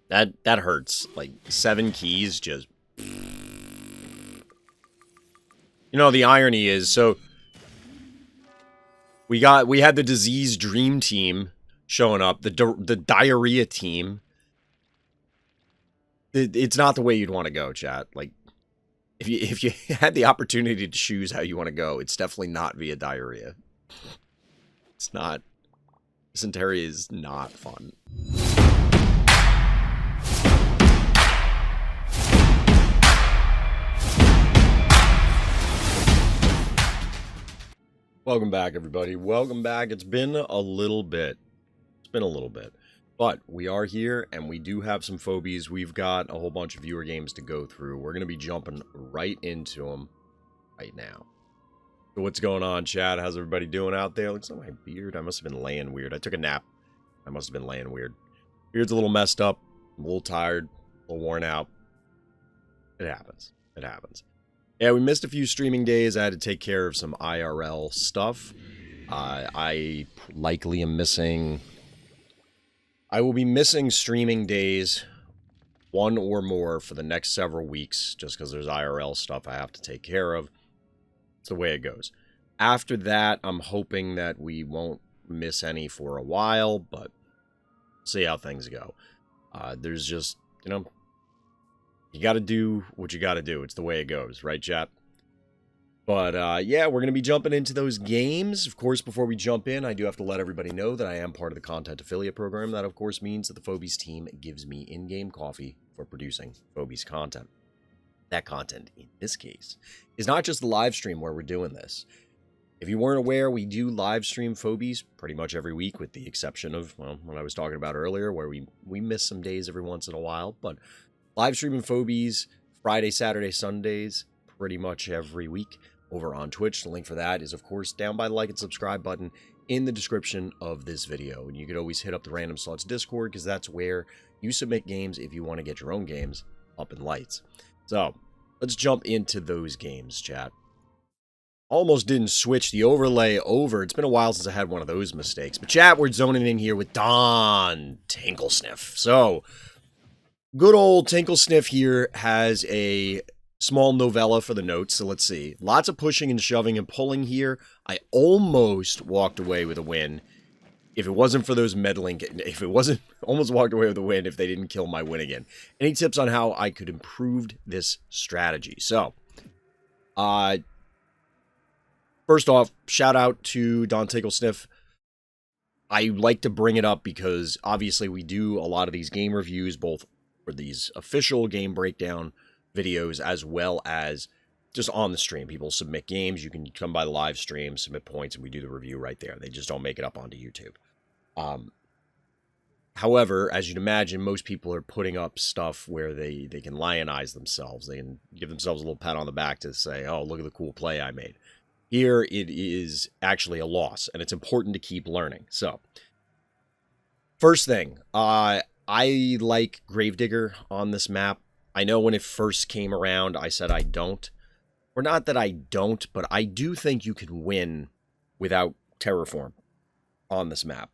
That hurts. Like 7 keys just. You know, the irony is, so we had the disease dream team showing up, the diarrhea team. It's not the way you'd want to go, chat. Like, if you had the opportunity to choose how you want to go, it's definitely not via diarrhea. It's not. Dysentery is not fun. Welcome back, everybody. Welcome back. It's been a little bit. But we are here, and we do have some phobies. We've got a whole bunch of viewer games to go through. We're going to be jumping right into them right now. So what's going on, chat? How's everybody doing out there? Looks like my beard. I must have been laying weird. I took a nap. I must have been laying weird. Beard's a little messed up. I'm a little tired. A little worn out. It happens. It happens. Yeah, we missed a few streaming days. I had to take care of some IRL stuff. I likely am missing... I will be missing streaming days, 1 or more, for the next several weeks, just because there's IRL stuff I have to take care of. It's the way it goes. After that, I'm hoping that we won't miss any for a while, but see how things go. There's just, you know... You gotta do what you gotta do. It's the way it goes, right, chat? But, yeah, we're gonna be jumping into those games. Of course, before we jump in, I do have to let everybody know that I am part of the content affiliate program. That, of course, means that the Phobies team gives me in-game coffee for producing Phobies content. That content, in this case, is not just the live stream where we're doing this. If you weren't aware, we do live stream Phobies pretty much every week, with the exception of, well, what I was talking about earlier, where we miss some days every once in a while, but... Live streaming Phobies, Friday, Saturday, Sundays, pretty much every week over on Twitch. The link for that is, of course, down by the like and subscribe button in the description of this video. And you could always hit up the RandomSt Discord, because that's where you submit games if you want to get your own games up in lights. So, let's jump into those games, chat. Almost didn't switch the overlay over. It's been a while since I had one of those mistakes. But chat, we're zoning in here with dontinklsnif. So... good old Tinklesnif here has a small novella for the notes, so let's see. Lots of pushing and shoving and pulling here. I almost walked away with a win if it wasn't for those meddling... If it wasn't... Almost walked away with a win if they didn't kill my win again. Any tips on how I could improve this strategy? So, first off, shout out to dontinklsnif. I like to bring it up because, obviously, we do a lot of these game reviews, both for these official game breakdown videos, as well as just on the stream. People submit games. You can come by the live stream, submit points, and we do the review right there. They just don't make it up onto YouTube. However, as you'd imagine, most people are putting up stuff where they can lionize themselves. They can give themselves a little pat on the back to say, oh, look at the cool play I made. Here, it is actually a loss, and it's important to keep learning. So, first thing, I like Gravedigger on this map. I know when it first came around, I said I don't. Or not that I don't, but I do think you can win without Terraform on this map.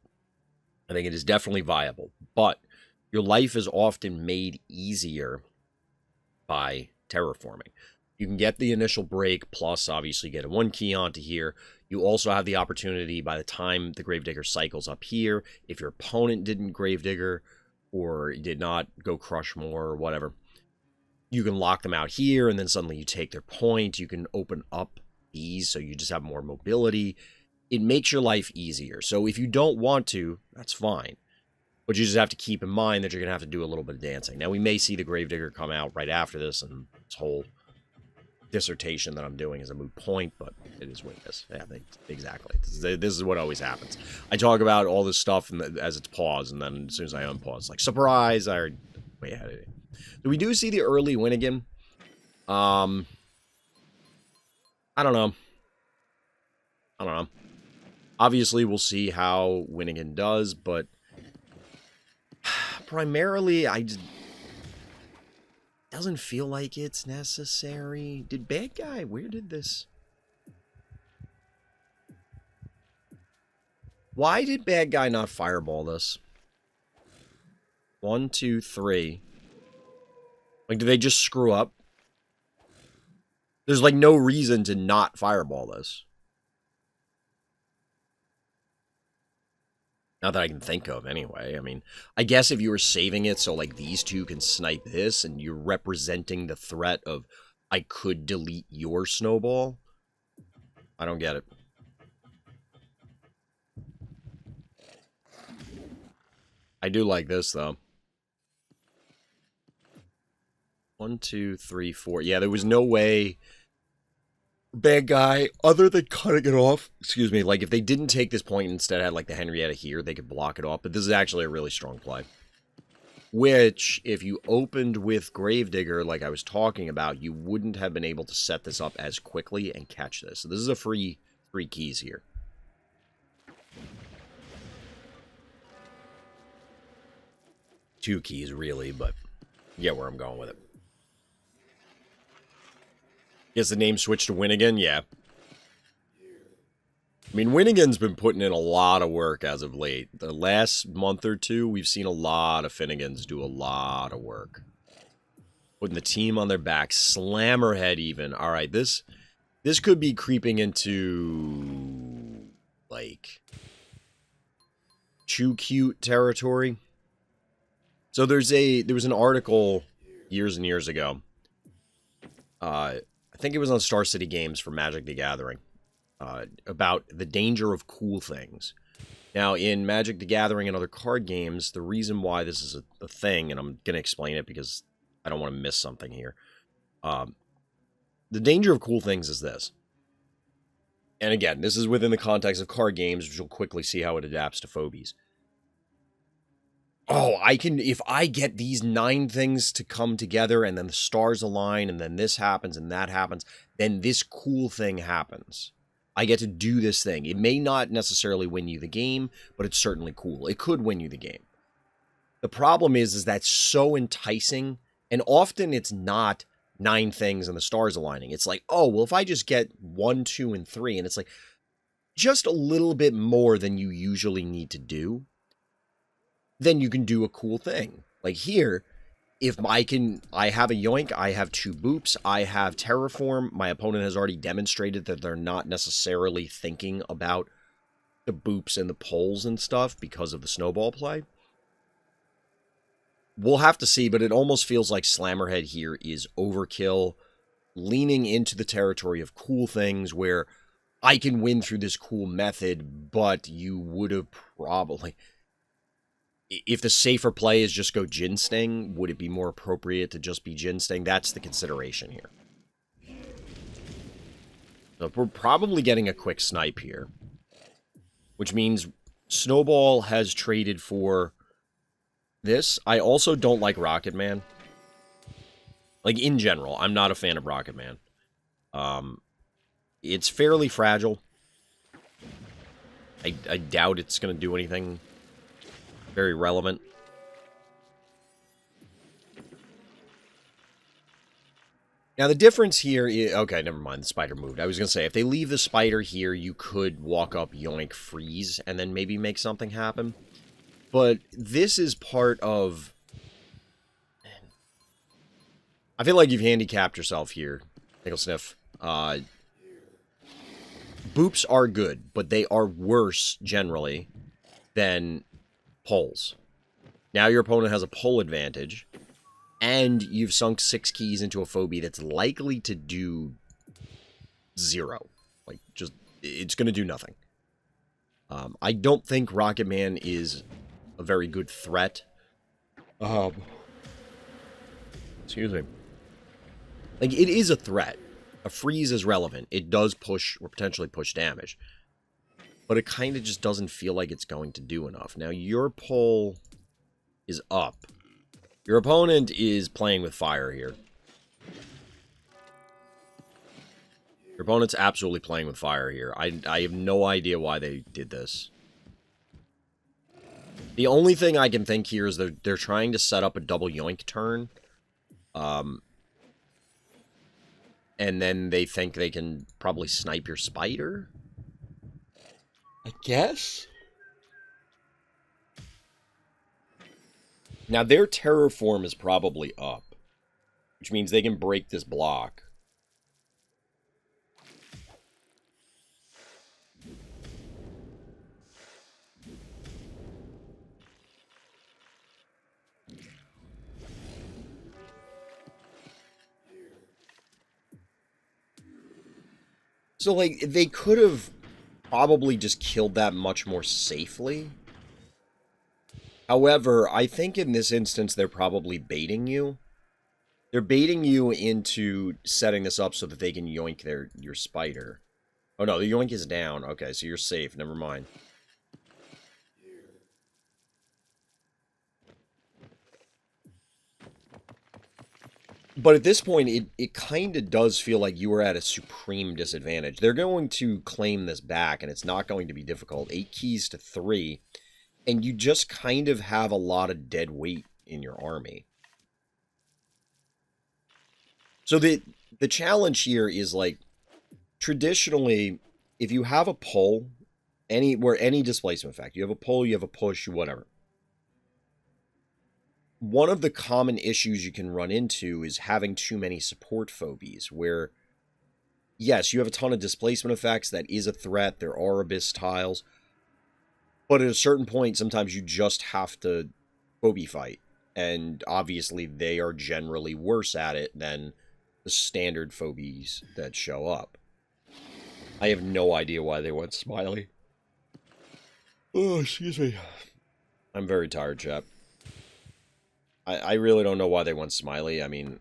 I think it is definitely viable. But your life is often made easier by terraforming. You can get the initial break, plus obviously get a 1 key onto here. You also have the opportunity by the time the Gravedigger cycles up here, if your opponent didn't Gravedigger, or did not go crush more or whatever, you can lock them out here, and then suddenly you take their point. You can open up these so you just have more mobility. It makes your life easier. So if you don't want to, that's fine. But you just have to keep in mind that you're going to have to do a little bit of dancing. Now, we may see the Gravedigger come out right after this, and this whole dissertation that I'm doing is a moot point, but it is what it is. Yeah, exactly. This is what always happens. I talk about all this stuff as it's paused, and then as soon as I unpause, like, surprise, I already way ahead of it. So we do see the early Winnigan. I don't know. Obviously, we'll see how Winnigan does, but primarily, doesn't feel like it's necessary. Did bad guy... Where did this... Why did bad guy not fireball this? 1, 2, 3. Like, do they just screw up? There's, like, no reason to not fireball this. Not that I can think of, anyway. I mean, I guess if you were saving it so, like, these two can snipe this, and you're representing the threat of, I could delete your snowball. I don't get it. I do like this, though. 1, 2, 3, 4. Yeah, there was no way bad guy, other than cutting it off. Excuse me, like, if they didn't take this point and instead had, like, the Henrietta here, they could block it off. But this is actually a really strong play. Which, if you opened with Gravedigger, like I was talking about, you wouldn't have been able to set this up as quickly and catch this. So this is a free keys here. Two keys, really, but you get where I'm going with it. Guess the name switched to Winnigan? Yeah. I mean, Winnigan's been putting in a lot of work as of late. The last month or two, we've seen a lot of Finnegans do a lot of work. Putting the team on their back. Slammerhead even. Alright, this could be creeping into, like, Chew Cute territory. So there was an article years and years ago. I think it was on Star City Games for Magic the Gathering. About the danger of cool things. Now, in Magic the Gathering and other card games, the reason why this is a thing, and I'm going to explain it because I don't want to miss something here. The danger of cool things is this. And again, this is within the context of card games, which you'll quickly see how it adapts to Phobies. Oh, if I get these 9 things to come together, and then the stars align, and then this happens, and that happens, then this cool thing happens. I get to do this thing. It may not necessarily win you the game, but it's certainly cool. It could win you the game. The problem is that's so enticing, and often it's not 9 things and the stars aligning. It's like, oh, well, if I just get 1, 2, and 3, and it's like just a little bit more than you usually need to do, then you can do a cool thing. Like here, if I have a Yoink, I have 2 Boops, I have Terraform, my opponent has already demonstrated that they're not necessarily thinking about the Boops and the poles and stuff because of the snowball play. We'll have to see, but it almost feels like Slammerhead here is overkill, leaning into the territory of cool things where I can win through this cool method, but you would have probably... If the safer play is just go Gin Sting, would it be more appropriate to just be Gin Sting? That's the consideration here. So we're probably getting a quick snipe here. Which means Snowball has traded for this. I also don't like Rocket Man. Like, in general, I'm not a fan of Rocket Man. It's fairly fragile. I doubt it's going to do anything very relevant. Now, the difference here is... Okay, never mind. The spider moved. I was going to say, if they leave the spider here, you could walk up, yoink, freeze, and then maybe make something happen. But this is part of... I feel like you've handicapped yourself here, dontinklsnif. Boops are good, but they are worse, generally, than poles. Now your opponent has a pole advantage, and you've sunk 6 keys into a phobie that's likely to do 0. Like, just, it's going to do nothing. I don't think Rocket Man is a very good threat. Excuse me. Like, it is a threat. A freeze is relevant. It does push, or potentially push damage. But it kind of just doesn't feel like it's going to do enough. Now, your pull is up. Your opponent is playing with fire here. Your opponent's absolutely playing with fire here. I have no idea why they did this. The only thing I can think here is they're trying to set up a double yoink turn. And then they think they can probably snipe your spider? I guess? Now, their terraform is probably up, which means they can break this block. So, like, they could have probably just killed that much more safely. However, I think in this instance, they're probably baiting you. They're baiting you into setting this up so that they can yoink your spider. Oh, no, the yoink is down. Okay, so you're safe. Never mind. But at this point, it kind of does feel like you are at a supreme disadvantage. They're going to claim this back, and it's not going to be difficult. 8 keys to 3, and you just kind of have a lot of dead weight in your army. So the challenge here is, like, traditionally, if you have a pull, any displacement effect, you have a pull, you have a push, whatever. One of the common issues you can run into is having too many support phobies, where, yes, you have a ton of displacement effects, that is a threat, there are abyss tiles, but at a certain point, sometimes you just have to phobie fight, and obviously they are generally worse at it than the standard phobies that show up. I have no idea why they went smiley. Oh, excuse me. I'm very tired, chap. I really don't know why they went smiley. I mean,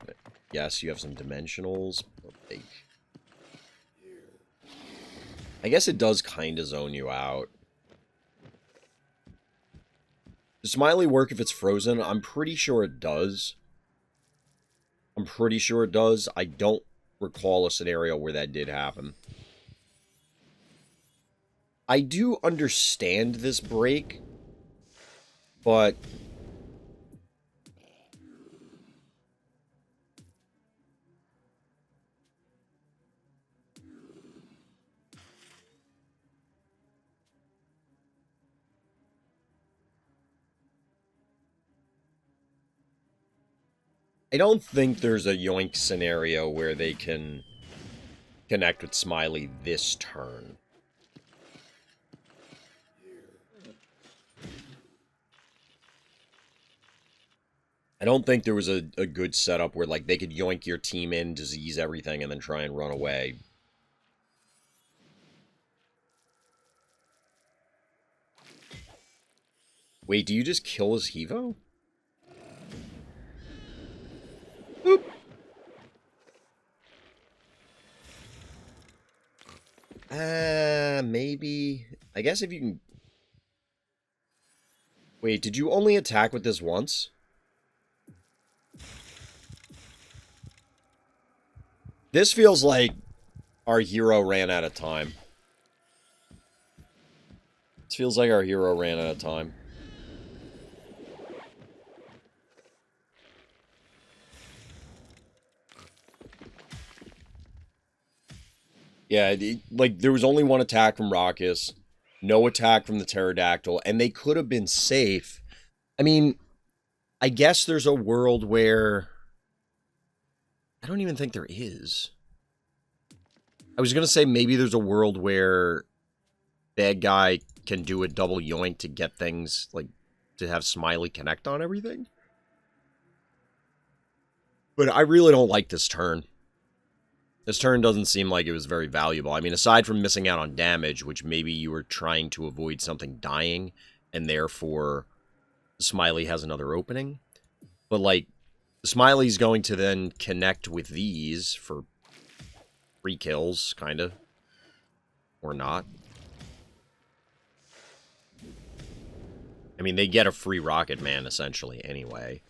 yes, you have some dimensionals, but like, I guess it does kind of zone you out. Does smiley work if it's frozen? I'm pretty sure it does. I'm pretty sure it does. I don't recall a scenario where that did happen. I do understand this break, but I don't think there's a yoink scenario where they can connect with Smiley this turn. I don't think there was a good setup where, like, they could yoink your team in, disease everything, and then try and run away. Wait, do you just kill his Hevo? Boop. Maybe. I guess if you can... Wait, did you only attack with this once? This feels like our hero ran out of time. This feels like our hero ran out of time. Yeah, like, there was only one attack from Raucous, no attack from the Pterodactyl, and they could have been safe. I mean, I guess there's a world where... I don't even think there is. I was going to say maybe there's a world where bad guy can do a double yoink to get things, like, to have Smiley connect on everything. But I really don't like this turn. This turn doesn't seem like it was very valuable. I mean, aside from missing out on damage, which maybe you were trying to avoid something dying, and therefore Smiley has another opening. But, like, Smiley's going to then connect with these for 3 kills, kind of. Or not. I mean, they get a free Rocket Man, essentially, anyway.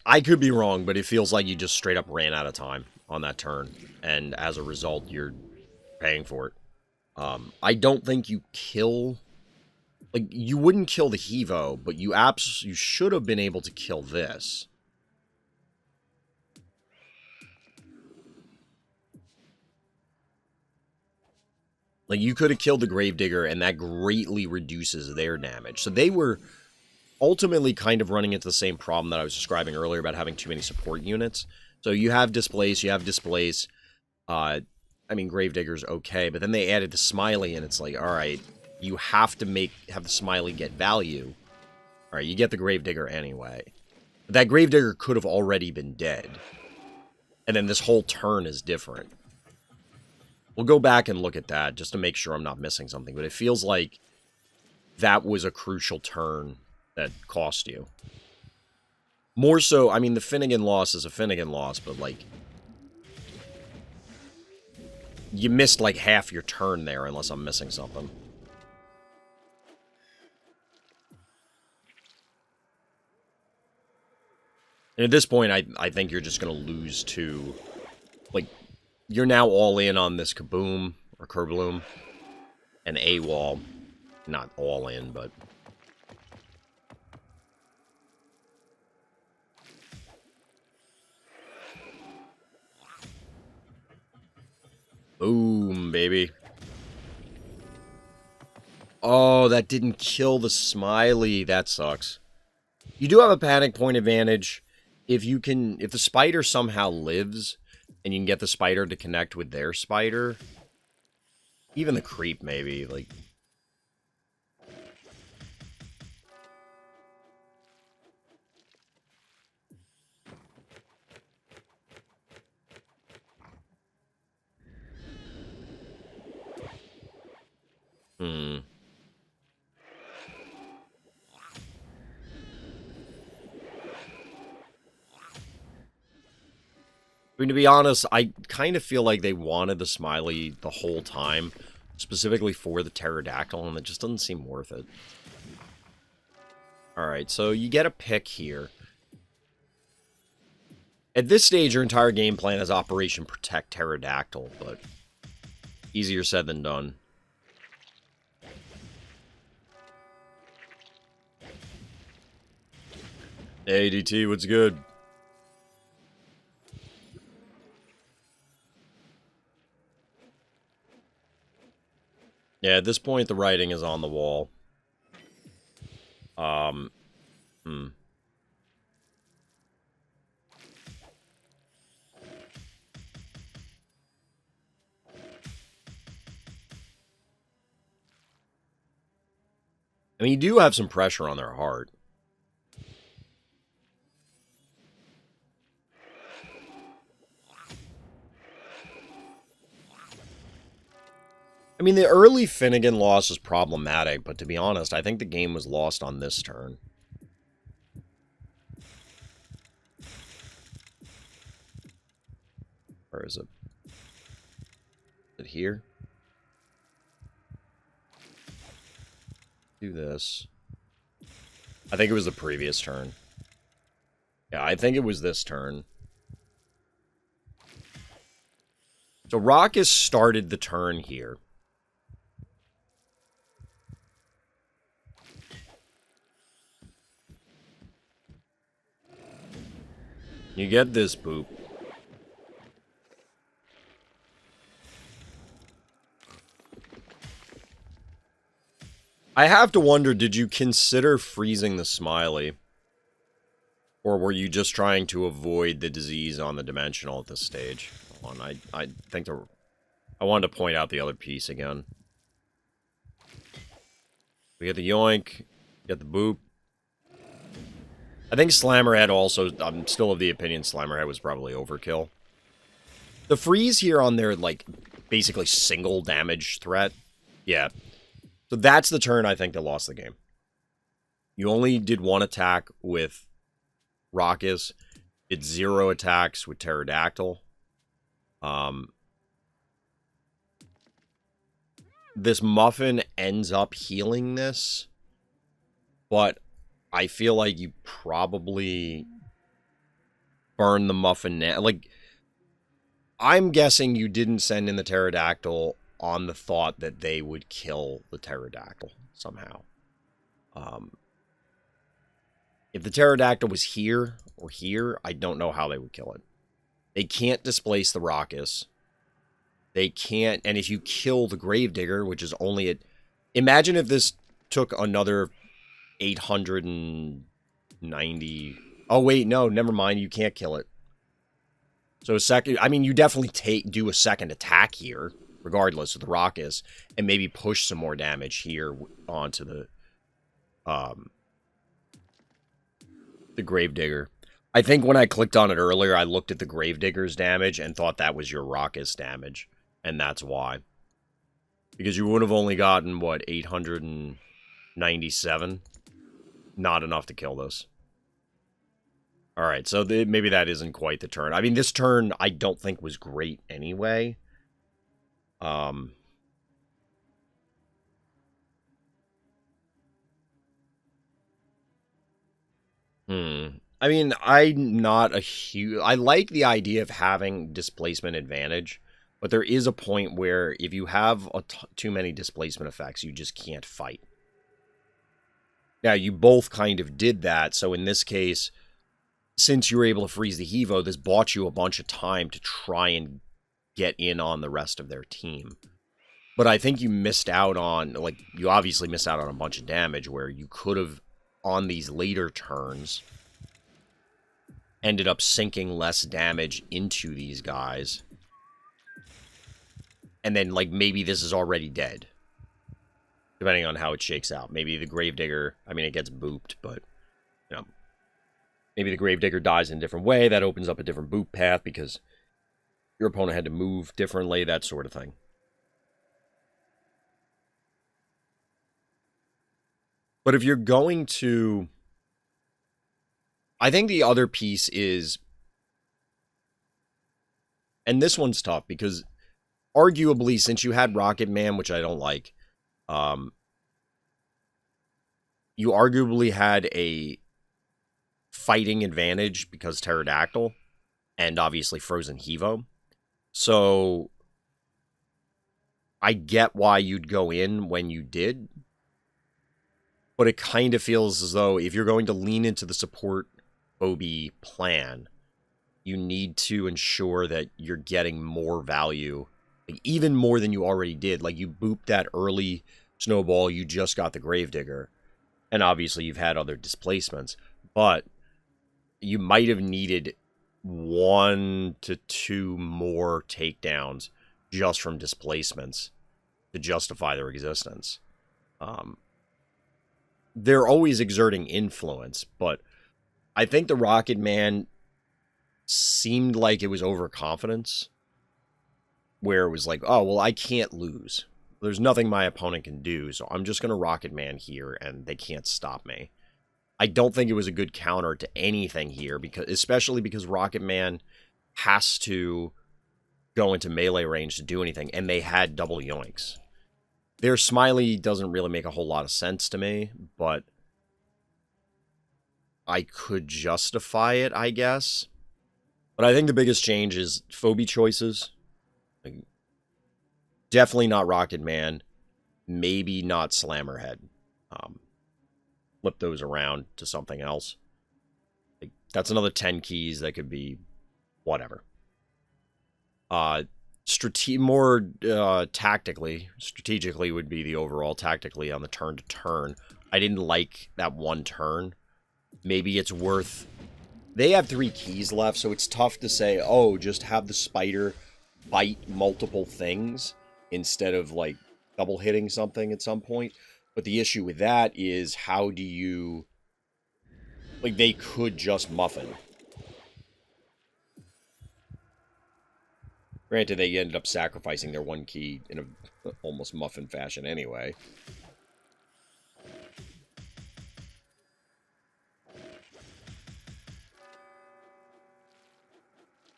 I could be wrong, but it feels like you just straight up ran out of time on that turn. And as a result, you're paying for it. I don't think you kill... Like, you wouldn't kill the Hevo, but you should have been able to kill this. Like, you could have killed the Gravedigger, and that greatly reduces their damage. So they were ultimately kind of running into the same problem that I was describing earlier about having too many support units. So you have Displace, I mean, Gravedigger's okay, but then they added the Smiley, and it's like, alright, you have to have the Smiley get value. Alright, you get the Gravedigger anyway. But that Gravedigger could have already been dead. And then this whole turn is different. We'll go back and look at that, just to make sure I'm not missing something, but it feels like that was a crucial turn that cost you. More so, I mean, the Finnegan loss is a Finnegan loss, but, like, you missed, like, half your turn there, unless I'm missing something. And at this point, I think you're just going to lose to, like, you're now all in on this Kaboom, or Kerbloom, and AWOL. Not all in, but... Boom, baby. Oh, that didn't kill the Smiley. That sucks. You do have a panic point advantage. If the spider somehow lives, and you can get the spider to connect with their spider, even the creep, maybe, like... I mean, to be honest, I kind of feel like they wanted the Smiley the whole time, specifically for the Pterodactyl, and it just doesn't seem worth it. Alright, so you get a pick here. At this stage, your entire game plan is Operation Protect Pterodactyl, but easier said than done. Hey, DT, what's good? Yeah, at this point, the writing is on the wall. I mean, you do have some pressure on their heart. I mean, the early Finnegan loss is problematic, but to be honest, I think the game was lost on this turn. Where is it? Is it here? Do this. I think it was the previous turn. Yeah, I think it was this turn. So Raucous started the turn here. You get this boop. I have to wonder, did you consider freezing the Smiley? Or were you just trying to avoid the disease on the dimensional at this stage? Hold on, I think I wanted to point out the other piece again. We get the yoink, get the boop. I think Slammerhead also, I'm still of the opinion Slammerhead was probably overkill. The freeze here on their, like, basically single damage threat. Yeah. So that's the turn I think that lost the game. You only did one attack with Raucous. Did 0 attacks with Pterodactyl. This Muffin ends up healing this. But I feel like you probably burn the Muffin now. Like, I'm guessing you didn't send in the Pterodactyl on the thought that they would kill the Pterodactyl somehow. If the Pterodactyl was here or here, I don't know how they would kill it. They can't displace the Raucous. They can't, and if you kill the Gravedigger, which is only at... Imagine if this took another 890... Oh, wait, no, never mind. You can't kill it. So a second... I mean, you definitely do a second attack here, regardless of the Raucous, and maybe push some more damage here onto the Gravedigger. I think when I clicked on it earlier, I looked at the Gravedigger's damage and thought that was your Raucous damage, and that's why. Because you would have only gotten, what, 897? Not enough to kill this. Alright, so maybe that isn't quite the turn. I mean, this turn I don't think was great anyway. I mean, I'm not a huge... I like the idea of having displacement advantage, but there is a point where if you have too many displacement effects, you just can't fight. Now, you both kind of did that, so in this case, since you were able to freeze the Hevo, this bought you a bunch of time to try and get in on the rest of their team. But I think you missed out on, like, you obviously missed out on a bunch of damage where you could have, on these later turns, ended up sinking less damage into these guys. And then, like, maybe this is already dead. Depending on how it shakes out. Maybe the Gravedigger, I mean, it gets booped, but, you know, maybe the Gravedigger dies in a different way. That opens up a different boop path because your opponent had to move differently, that sort of thing. But if you're going to... I think the other piece is... And this one's tough because arguably, since you had Rocket Man, which I don't like, you arguably had a fighting advantage because Pterodactyl and obviously Frozen Hevo. So I get why you'd go in when you did, but it kind of feels as though if you're going to lean into the support Phobie plan, you need to ensure that you're getting more value, like even more than you already did. Like, you booped that early snowball, you just got the Gravedigger, and obviously you've had other displacements, but you might have needed 1 to 2 more takedowns just from displacements to justify their existence. They're always exerting influence, but I think the Rocket Man seemed like it was overconfidence, where it was like, oh, well, I can't lose. There's nothing my opponent can do, so I'm just going to Rocket Man here, and they can't stop me. I don't think it was a good counter to anything here, because especially because Rocket Man has to go into melee range to do anything, and they had double yoinks. Their Smiley doesn't really make a whole lot of sense to me, but I could justify it, I guess. But I think the biggest change is Phobie choices. Like, definitely not Rocket Man. Maybe not Slammerhead. Flip those around to something else. Like, that's another 10 keys that could be whatever. Strategically would be the overall. Tactically on the turn to turn. I didn't like that one turn. Maybe it's worth... They have 3 keys left, so it's tough to say, oh, just have the spider bite multiple things instead of, like, double hitting something at some point. But the issue with that is, how do you... Like, they could just muffin. Granted, they ended up sacrificing their 1 key in a almost muffin fashion anyway.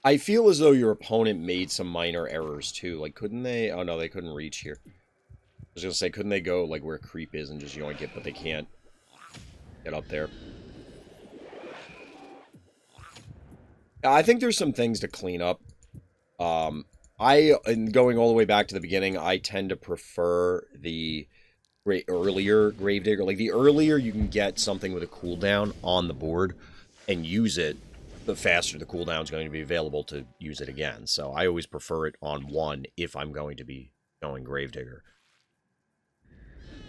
I feel as though your opponent made some minor errors, too. Like, couldn't they... Oh, no, they couldn't reach here. I was gonna say, couldn't they go, like, where creep is and just yoink it, but they can't get up there. I think there's some things to clean up. And going all the way back to the beginning, I tend to prefer the earlier Gravedigger. Like, the earlier you can get something with a cooldown on the board and use it, the faster the cooldown is going to be available to use it again. So I always prefer it on 1 if I'm going to be going Gravedigger.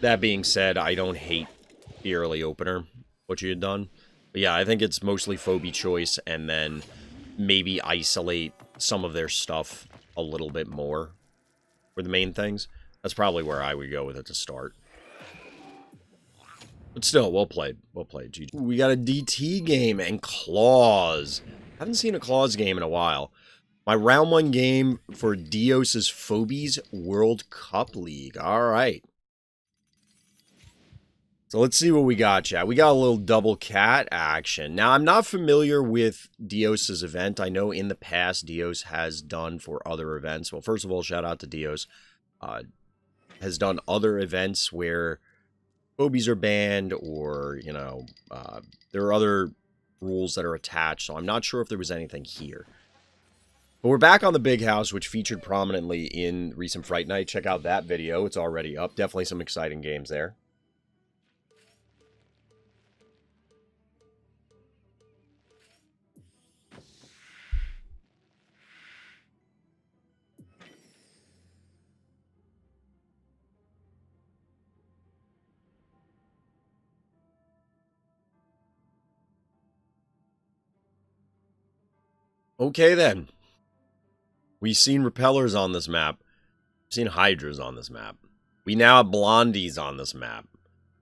That being said, I don't hate the early opener, what you had done. But yeah, I think it's mostly Phobie choice, and then maybe isolate some of their stuff a little bit more for the main things. That's probably where I would go with it to start. But still, well played. Well played, GG. We got a DT game and Claws. Haven't seen a Claws game in a while. My round 1 game for Dios's Phobies World Cup League. All right. So let's see what we got, chat. We got a little double cat action. Now, I'm not familiar with Dios's event. I know in the past Dios has done for other events. Well, first of all, shout out to Dios. Has done other events where Phobies are banned, or, you know, there are other rules that are attached, so I'm not sure if there was anything here. But we're back on the Big House, which featured prominently in recent Fright Night. Check out that video. It's already up. Definitely some exciting games there. Okay, then. We've seen repellers on this map. We've seen hydras on this map. We now have blondies on this map.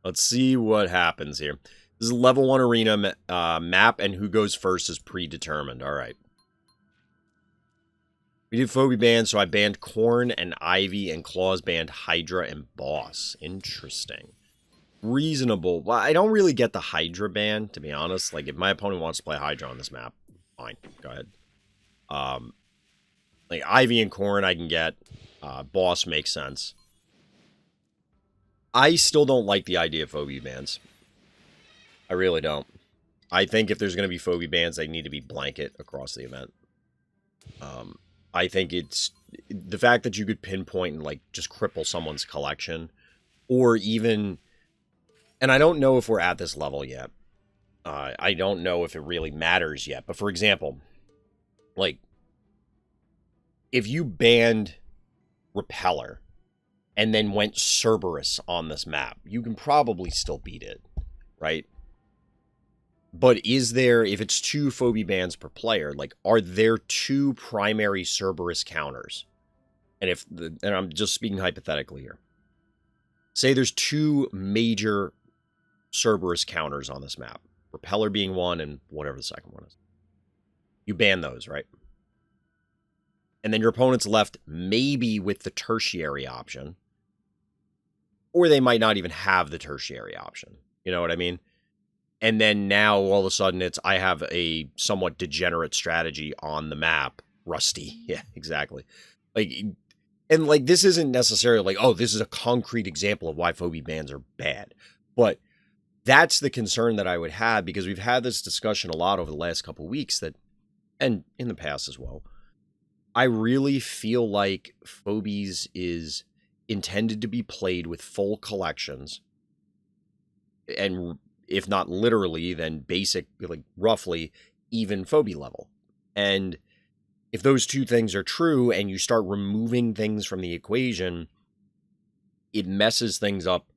Let's see what happens here. This is a level 1 arena map, and who goes first is predetermined. All right. We did Phobie ban, so I banned Corn and Ivy, and Claws banned Hydra and Boss. Interesting. Reasonable. Well, I don't really get the Hydra ban, to be honest. Like, if my opponent wants to play Hydra on this map, fine. Go ahead. Like, Ivy and Corn I can get. Boss makes sense. I still don't like the idea of Phobie bans. I really don't. I think if there's going to be Phobie bans, they need to be blanket across the event. I think it's the fact that you could pinpoint and, like, just cripple someone's collection, or even, and I don't know if we're at this level yet. I don't know if it really matters yet. But for example, like, if you banned Repeller and then went Cerberus on this map, you can probably still beat it, right? But is there, if it's 2 Phobie bans per player, like, are there 2 primary Cerberus counters? And if, and I'm just speaking hypothetically here. Say there's 2 major Cerberus counters on this map. Repeller being one, and whatever the second one is. You ban those, right? And then your opponent's left maybe with the tertiary option. Or they might not even have the tertiary option. You know what I mean? And then now, all of a sudden, it's, I have a somewhat degenerate strategy on the map. Rusty. Yeah, exactly. Like, and, like, this isn't necessarily like, oh, this is a concrete example of why Phobie bans are bad. But that's the concern that I would have, because we've had this discussion a lot over the last couple of weeks, that, and in the past as well, I really feel like Phobies is intended to be played with full collections, and if not literally, then basic, like, roughly even Phobie level. And if those 2 things are true and you start removing things from the equation, it messes things up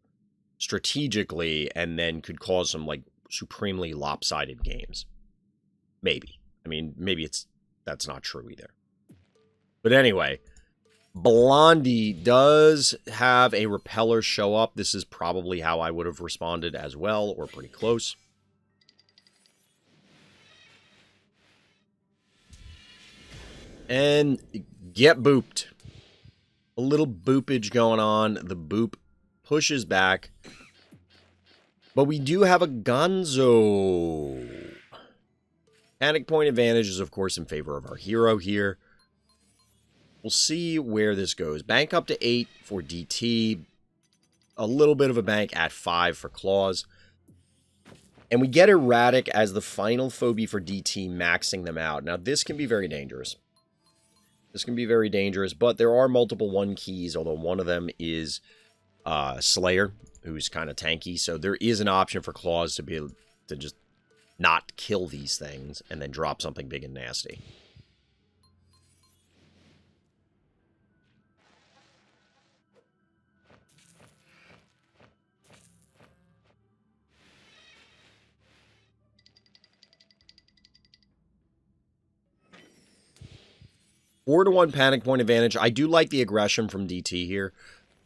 strategically and then could cause some, like, supremely lopsided games. Maybe. I mean, maybe that's not true either. But anyway, Blondie does have a Repeller show up. This is probably how I would have responded as well, or pretty close. And get booped. A little boopage going on. The boop pushes back. But we do have a Gonzo. Panic point advantage is, of course, in favor of our hero here. We'll see where this goes. Bank up to 8 for DT. A little bit of a bank at 5 for Claws. And we get Erratic as the final Phobie for DT, maxing them out. Now, this can be very dangerous. This can be very dangerous, but there are multiple 1 keys, although one of them is Slayer, who's kind of tanky. So there is an option for Claws to be able to just not kill these things and then drop something big and nasty. 4-to-1 panic point advantage. I do like the aggression from DT here.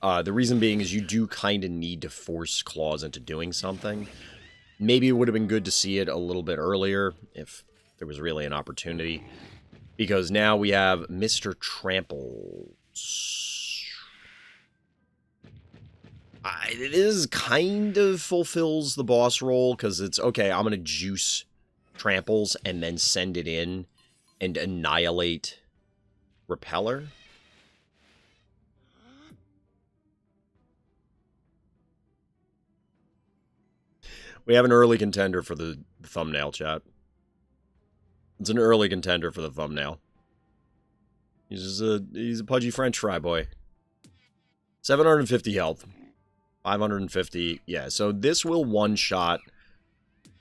The reason being is you do kind of need to force Claws into doing something. Maybe it would have been good to see it a little bit earlier if there was really an opportunity. Because now we have Mr. Tramples. It is kind of fulfills the boss role because it's, okay, I'm going to juice Tramples and then send it in and annihilate Repeller. We have an early contender for the thumbnail, chat. It's an early contender for the thumbnail. He's a pudgy French fry boy. 750 health. 550. Yeah, so this will one-shot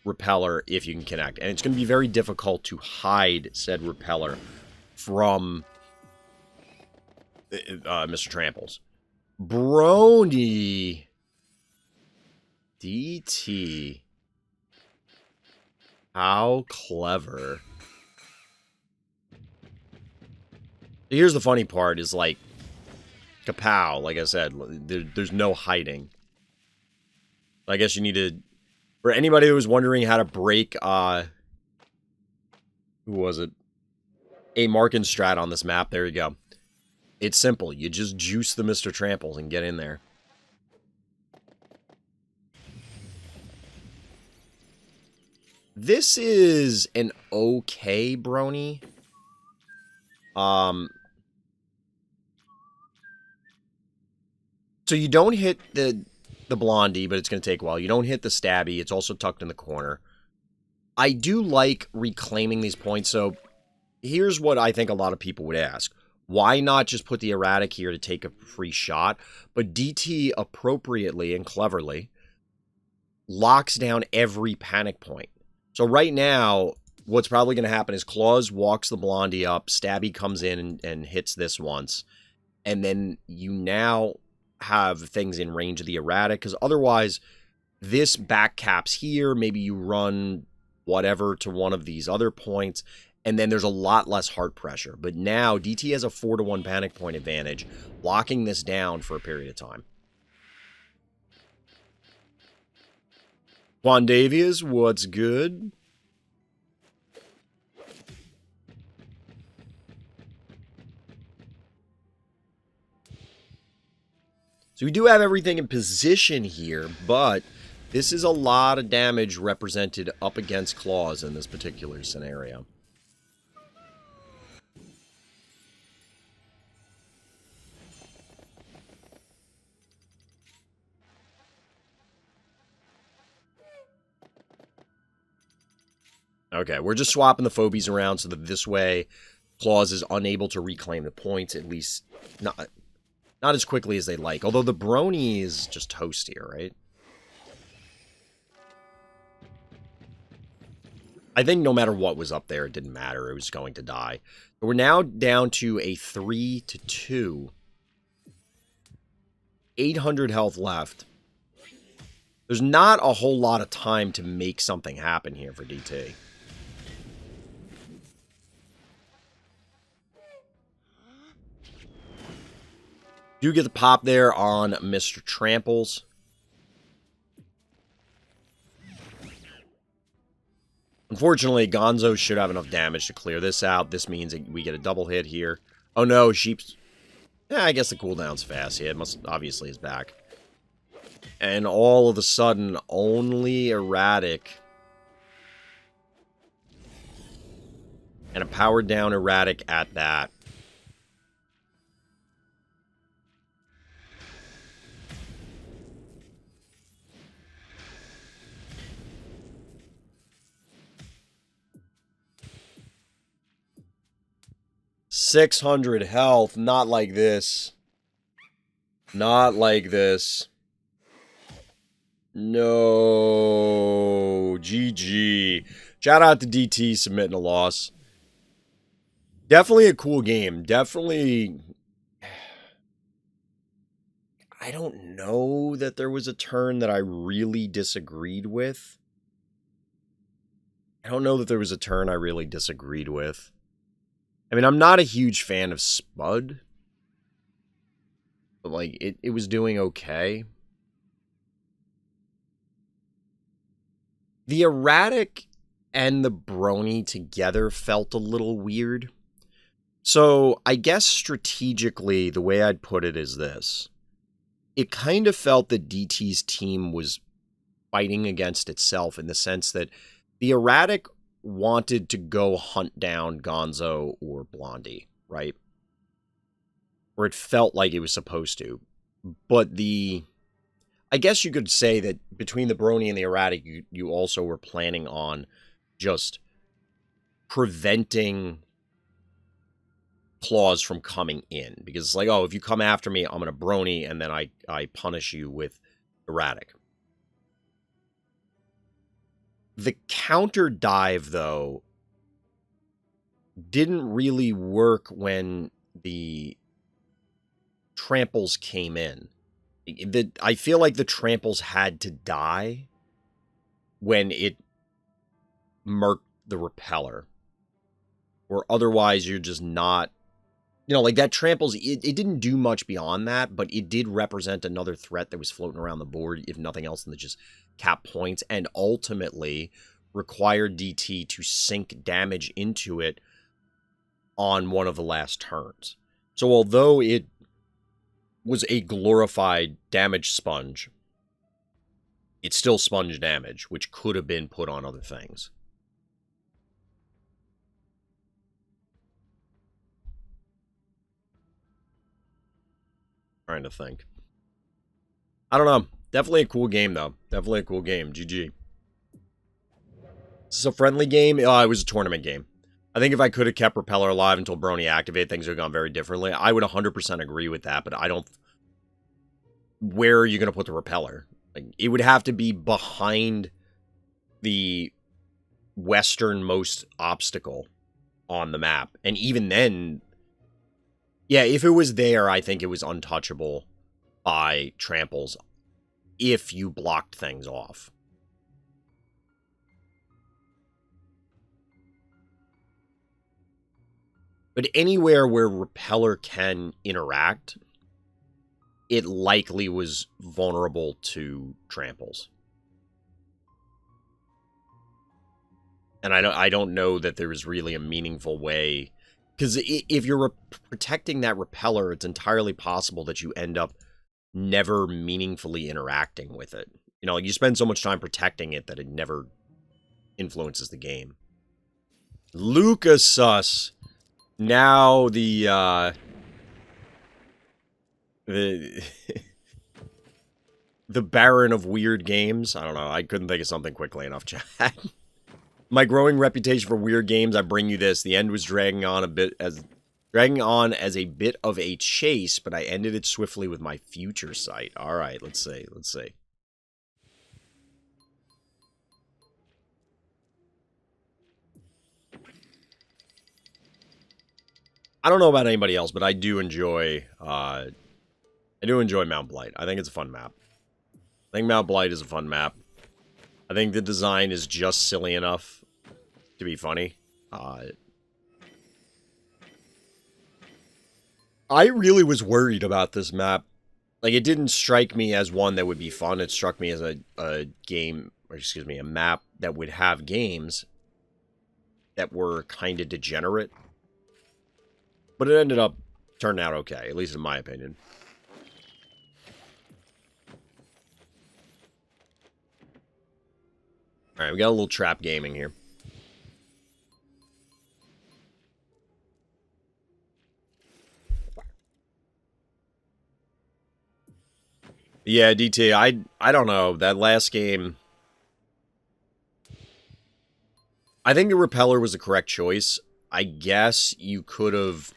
Repeller if you can connect. And it's going to be very difficult to hide said Repeller from Mr. Tramples. Brony. DT. How clever. Here's the funny part is, like, kapow, like I said, there's no hiding. I guess you need to... For anybody who was wondering how to break, who was it? A Markin strat on this map, there you go. It's simple. You just juice the Mr. Tramples and get in there. This is an okay brony. So you don't hit the blondie, but it's going to take a while. You don't hit the stabby. It's also tucked in the corner. I do like reclaiming these points. So here's what I think a lot of people would ask. Why not just put the erratic here to take a free shot? But DT appropriately and cleverly locks down every panic point. So right now, what's probably going to happen is Claws walks the blondie up, stabby comes in and hits this once. And then you now have things in range of the erratic, because otherwise this back caps here, maybe you run whatever to one of these other points, and then there's a lot less heart pressure. But now DT has a 4-to-1 panic point advantage, locking this down for a period of time. Quandavius, what's good? So we do have everything in position here, but this is a lot of damage represented up against Claws in this particular scenario. Okay, we're just swapping the Phobies around so that this way Claws is unable to reclaim the points, at least not as quickly as they like. Although the brony is just toast here, right? I think no matter what was up there, it didn't matter. It was going to die. But we're now down to a 3-2. 800 health left. There's not a whole lot of time to make something happen here for DT. Do get the pop there on Mr. Tramples. Unfortunately, Gonzo should have enough damage to clear this out. This means we get a double hit here. Oh no, Sheep's... Yeah, I guess the cooldown's fast. Yeah, it must obviously is back. And all of a sudden, only erratic. And a powered down erratic at that. $600 health. Not like this. Not like this. No. GG. Shout out to DT submitting a loss. Definitely a cool game. Definitely... I don't know that there was a turn that I really disagreed with. I don't know that there was a turn I really disagreed with. I mean, I'm not a huge fan of Spud. But, like, it was doing okay. The Erratic and the Brony together felt a little weird. So, I guess strategically, the way I'd put it is this. It kind of felt that DT's team was fighting against itself in the sense that the Erratic wanted to go hunt down Gonzo or Blondie, right? Or it felt like it was supposed to. But I guess you could say that between the Brony and the Erratic, you also were planning on just preventing claws from coming in. Because it's like, oh, if you come after me, I'm going to Brony, and then I punish you with Erratic. The counter dive, though, didn't really work when the tramples came in. I feel like the tramples had to die when it murked the repeller. Or otherwise, you're just not... You know, like that tramples, it didn't do much beyond that, but it did represent another threat that was floating around the board, if nothing else than to just cap points, and ultimately required DT to sink damage into it on one of the last turns. So although it was a glorified damage sponge, it's still sponge damage, which could have been put on other things. Trying to think. I don't know. Definitely a cool game, though. Definitely a cool game. GG. Is this a friendly game? Oh, it was a tournament game. I think if I could have kept Repeller alive until Brony activated, things would have gone very differently. I would 100% agree with that, but I don't... Where are you going to put the Repeller? Like, it would have to be behind the westernmost obstacle on the map. And even then... Yeah, if it was there, I think it was untouchable by tramples if you blocked things off. But anywhere where Repeller can interact, it likely was vulnerable to tramples. And I don't know that there is really a meaningful way... Because if you're protecting that Repeller, it's entirely possible that you end up never meaningfully interacting with it. You know, like you spend so much time protecting it that it never influences the game. Lucas now the Baron of weird games. I don't know. I couldn't think of something quickly enough, chat. My growing reputation for weird games, I bring you this. The end was dragging on as a bit of a chase, but I ended it swiftly with my future sight. All right, let's see. I don't know about anybody else, but I do enjoy Mount Blight. I think it's a fun map. I think Mount Blight is a fun map. I think the design is just silly enough to be funny. I really was worried about this map. Like, it didn't strike me as one that would be fun. It struck me as a game, or excuse me, a map that would have games that were kind of degenerate. But it ended up turning out okay, at least in my opinion. Alright, we got a little trap gaming here. Yeah, DT, I don't know. That last game... I think the Repeller was the correct choice. I guess you could have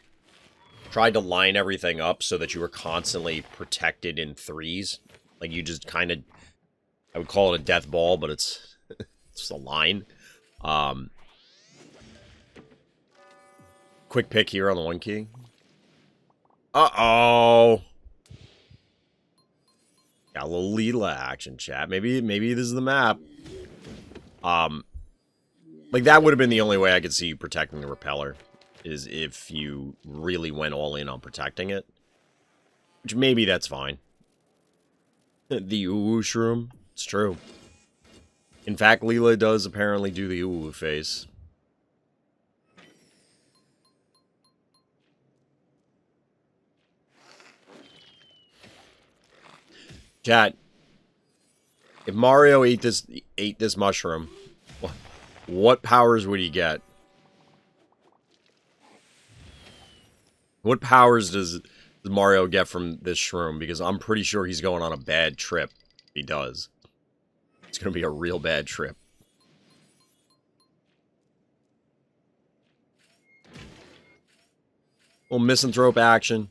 tried to line everything up so that you were constantly protected in threes. Like, you just kind of... I would call it a death ball, but it's... it's a line. Quick pick here on the 1 key. Uh-oh! Got a little Leela action, chat. Maybe this is the map. Like, that would have been the only way I could see you protecting the Repeller. is if you really went all in on protecting it. Which maybe that's fine. The ooh shroom. It's true. In fact, Leela does apparently do the ooh face. Chat. If Mario ate this mushroom, what powers would he get? What powers does Mario get from this shroom? Because I'm pretty sure he's going on a bad trip. He does. It's going to be a real bad trip. Well, Misanthrope action.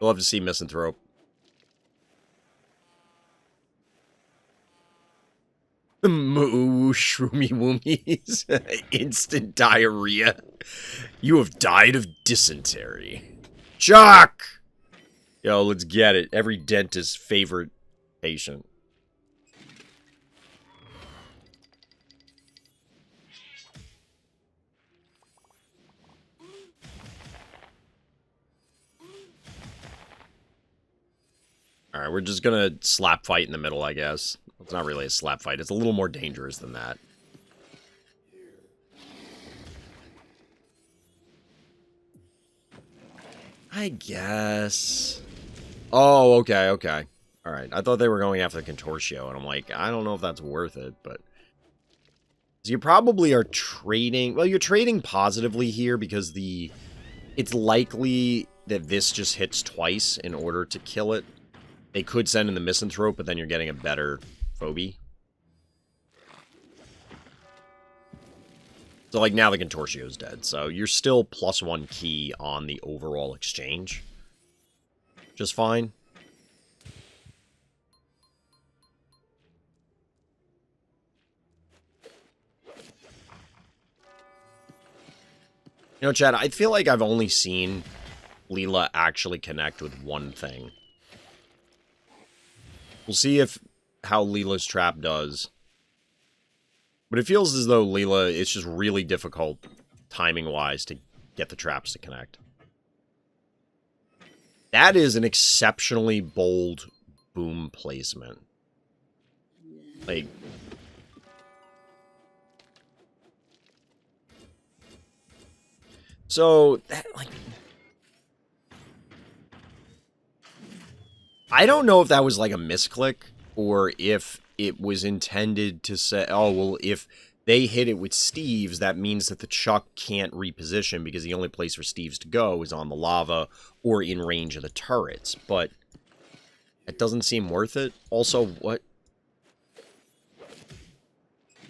We'll have to see Misanthrope. Moo, shroomy woomies. Instant diarrhea. You have died of dysentery. Shock! Yo, let's get it. Every dentist's favorite patient. Alright, we're just gonna slap fight in the middle, I guess. It's not really a slap fight. It's a little more dangerous than that. I guess. Oh, okay, okay. Alright, I thought they were going after the Contortio, and I'm like, I don't know if that's worth it, but... So you probably are trading... Well, you're trading positively here because it's likely that this just hits twice in order to kill it. They could send in the Misanthrope, but then you're getting a better Phobie. So, like, now the Contortio's dead. So, you're still +1 key on the overall exchange. Just fine. You know, Chad, I feel like I've only seen Leela actually connect with one thing. We'll see how Leela's trap does. But it feels as though Leela, it's just really difficult, timing-wise, to get the traps to connect. That is an exceptionally bold boom placement. Like... So, that, like... I don't know if that was like a misclick, or if it was intended to say, oh, well, if they hit it with Steve's, that means that the Chuck can't reposition because the only place for Steve's to go is on the lava or in range of the turrets. But it doesn't seem worth it. Also, what?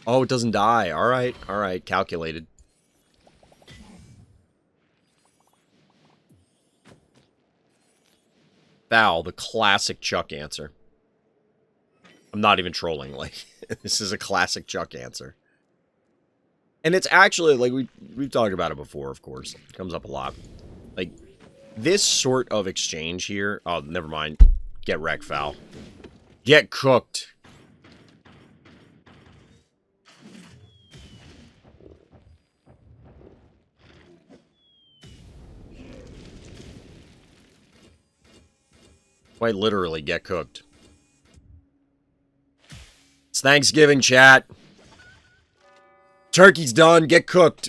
Oh, it doesn't die. All right, calculated. Foul, the classic Chuck answer. I'm not even trolling, like, this is a classic Chuck answer. And it's actually, like, we've talked about it before, of course. It comes up a lot. Like, this sort of exchange here... Oh, never mind. Get wrecked, Foul. Get cooked. Quite literally, get cooked. It's Thanksgiving, chat. Turkey's done. Get cooked.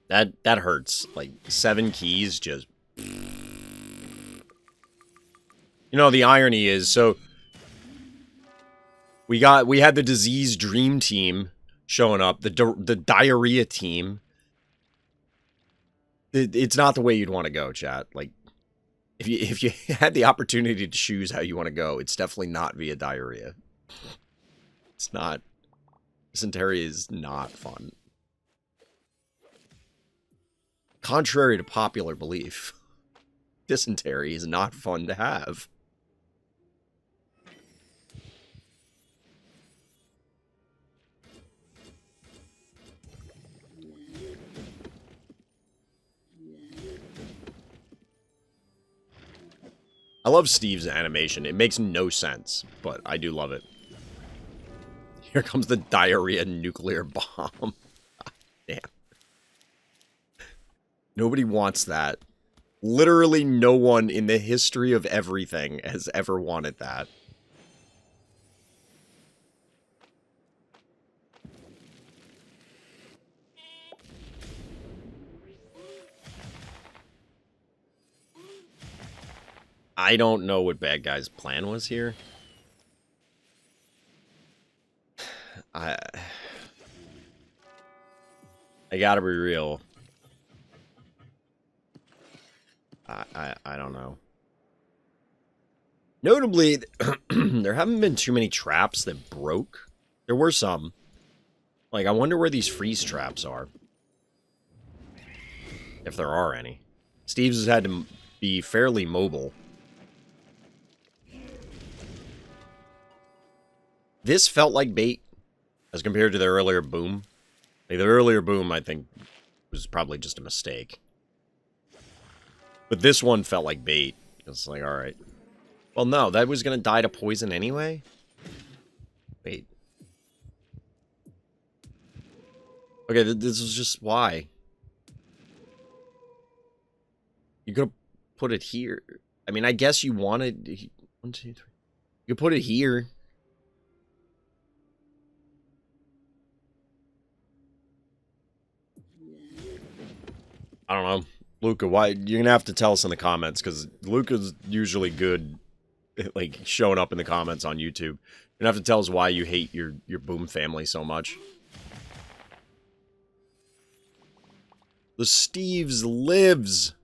That hurts. Like, 7 keys just... You know, the irony is, so... We had the Disease Dream Team showing up. The Diarrhea Team. It's not the way you'd want to go, chat. Like, if you had the opportunity to choose how you want to go, it's definitely not via diarrhea. It's not. Dysentery is not fun. Contrary to popular belief, dysentery is not fun to have. I love Steve's animation. It makes no sense, but I do love it. Here comes the diarrhea nuclear bomb. Damn. Nobody wants that. Literally no one in the history of everything has ever wanted that. I don't know what bad guy's plan was here. I gotta be real. I don't know. Notably, there haven't been too many traps that broke. There were some. Like, I wonder where these freeze traps are. If there are any. Steve's has had to be fairly mobile. This felt like bait as compared to the earlier boom. Like, the earlier boom, I think, was probably just a mistake. But this one felt like bait. It's like, alright. Well, no, that was going to die to poison anyway? Wait. Okay, this is just why. You could have put it here. I mean, I guess you wanted... 1, 2, 3. You could put it here. I don't know. Luca, why? You're going to have to tell us in the comments, because Luca's usually good at, like, showing up in the comments on YouTube. You're going to have to tell us why you hate your Boom family so much. The Steves lives.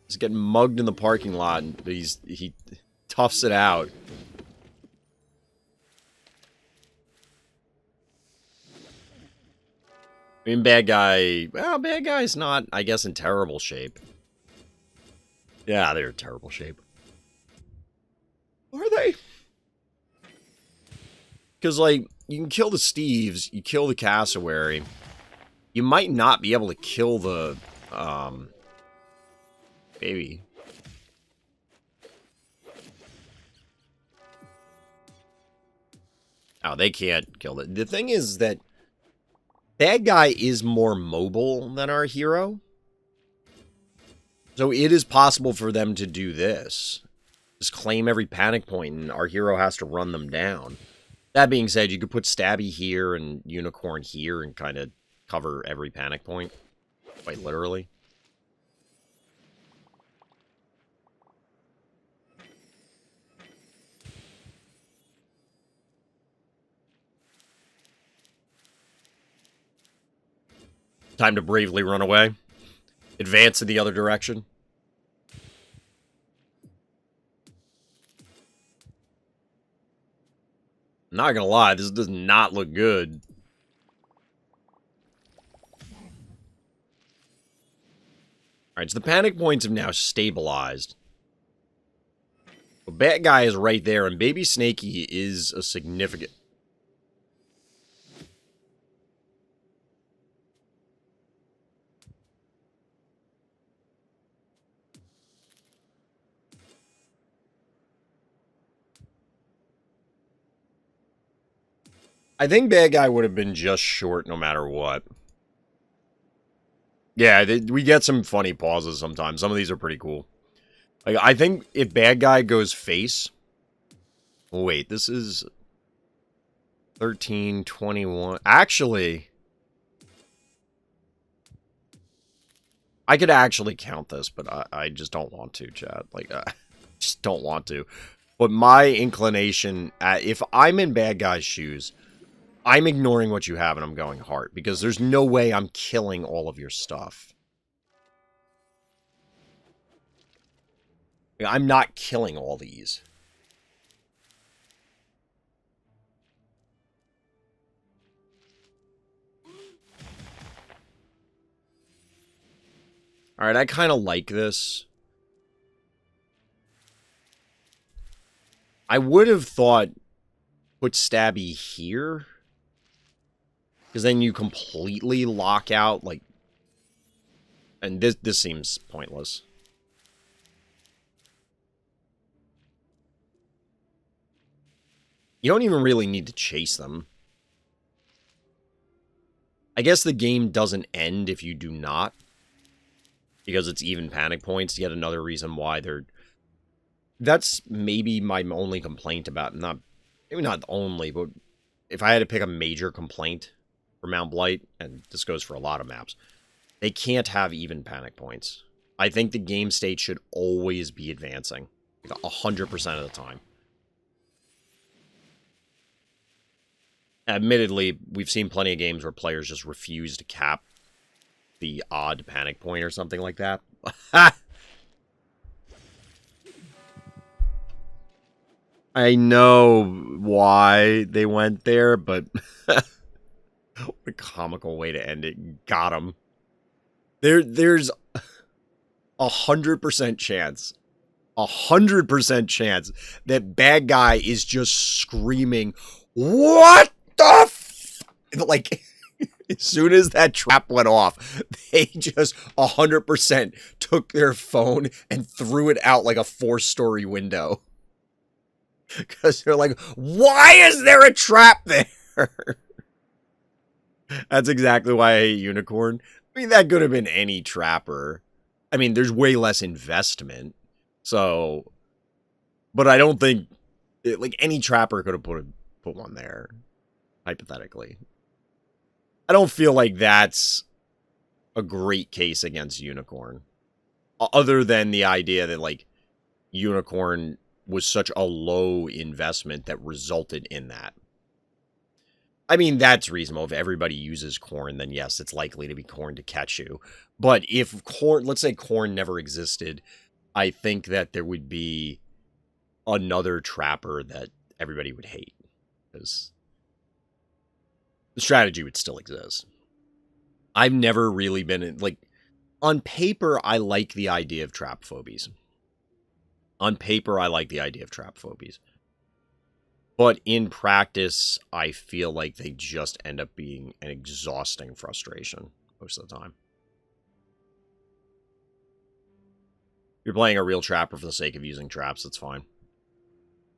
He's getting mugged in the parking lot, and he toughs it out. I mean, bad guy... Well, bad guy's not, I guess, in terrible shape. Yeah, they're in terrible shape. Are they? Because, like, you can kill the Steves, you kill the Cassowary. You might not be able to kill the, baby. Oh, they can't kill it. The thing is that bad guy is more mobile than our hero. So it is possible for them to do this. Just claim every panic point and our hero has to run them down. That being said, you could put Stabby here and Unicorn here and kind of cover every panic point. Quite literally. Time to bravely run away. Advance in the other direction. Not gonna lie, this does not look good. Alright, so the panic points have now stabilized. The bad guy is right there, and Baby Snakey is a significant... I think bad guy would have been just short no matter what. Yeah, we get some funny pauses sometimes. Some of these are pretty cool. Like, I think if bad guy goes face... Wait, this is... 13, 21... Actually... I could actually count this, but I just don't want to, chat. Like, I just don't want to. But my inclination... if I'm in bad guy's shoes... I'm ignoring what you have and I'm going heart, because there's no way I'm killing all of your stuff. I'm not killing all these. Alright, I kind of like this. I would have thought put Stabby here. Because then you completely lock out, like... And this seems pointless. You don't even really need to chase them. I guess the game doesn't end if you do not. Because it's even panic points. Yet another reason why they're... That's maybe my only complaint about... Maybe not the only, but if I had to pick a major complaint for Mount Blight, and this goes for a lot of maps, they can't have even panic points. I think the game state should always be advancing. Like 100% of the time. Admittedly, we've seen plenty of games where players just refuse to cap the odd panic point or something like that. I know why they went there, but what a comical way to end it. Got him. There's 100% chance. 100% chance that bad guy is just screaming, "What the f-?" Like, as soon as that trap went off, they just 100% took their phone and threw it out like a 4-story window. Because they're like, why is there a trap there? That's exactly why I hate Unicorn. I mean, that could have been any trapper. I mean, there's way less investment. So, but I don't think, like, any trapper could have put one there, hypothetically. I don't feel like that's a great case against Unicorn. Other than the idea that, like, Unicorn was such a low investment that resulted in that. I mean, that's reasonable. If everybody uses corn, then yes, it's likely to be corn to catch you. But if corn, let's say corn never existed, I think that there would be another trapper that everybody would hate. Because the strategy would still exist. I've never really been in, like, on paper, I like the idea of trap phobies. On paper, I like the idea of trap phobies. But in practice, I feel like they just end up being an exhausting frustration most of the time. If you're playing a real trapper for the sake of using traps, that's fine.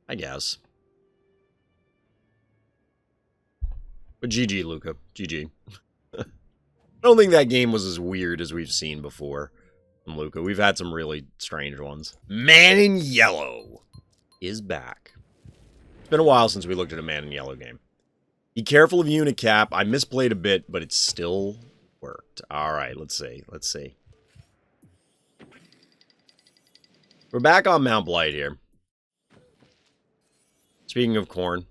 I guess. But GG, Luca. GG. I don't think that game was as weird as we've seen before from Luca. We've had some really strange ones. ManInYellow is back. It's been a while since we looked at a ManInYellow game. Be careful of Unicap. I misplayed a bit, but it still worked. Alright, let's see. Let's see. We're back on Mount Blight here. Speaking of corn.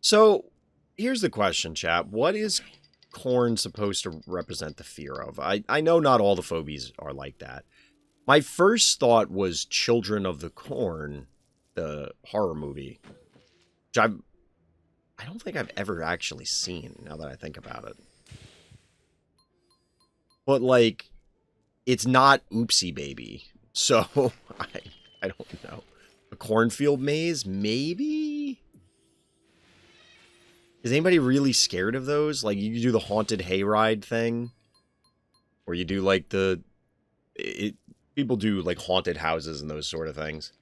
So, here's the question, chat. What is corn supposed to represent the fear of? I know not all the phobies are like that. My first thought was Children of the Corn, the horror movie. Which I don't think I've ever actually seen, now that I think about it. But, like, it's not Oopsie Baby. So, I don't know. A cornfield maze? Maybe? Is anybody really scared of those? Like, you do the haunted hayride thing? Or you do, like, people do, like, haunted houses and those sort of things.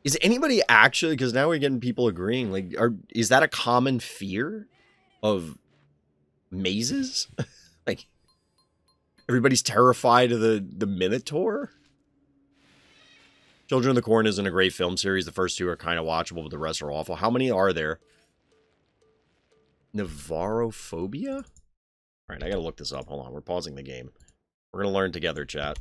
Is anybody actually, because now we're getting people agreeing, like, is that a common fear of mazes? Like, everybody's terrified of the Minotaur? Children of the Corn isn't a great film series. The first two are kind of watchable, but the rest are awful. How many are there? Navarrophobia? Alright, I gotta look this up. Hold on, we're pausing the game. We're gonna learn together, chat.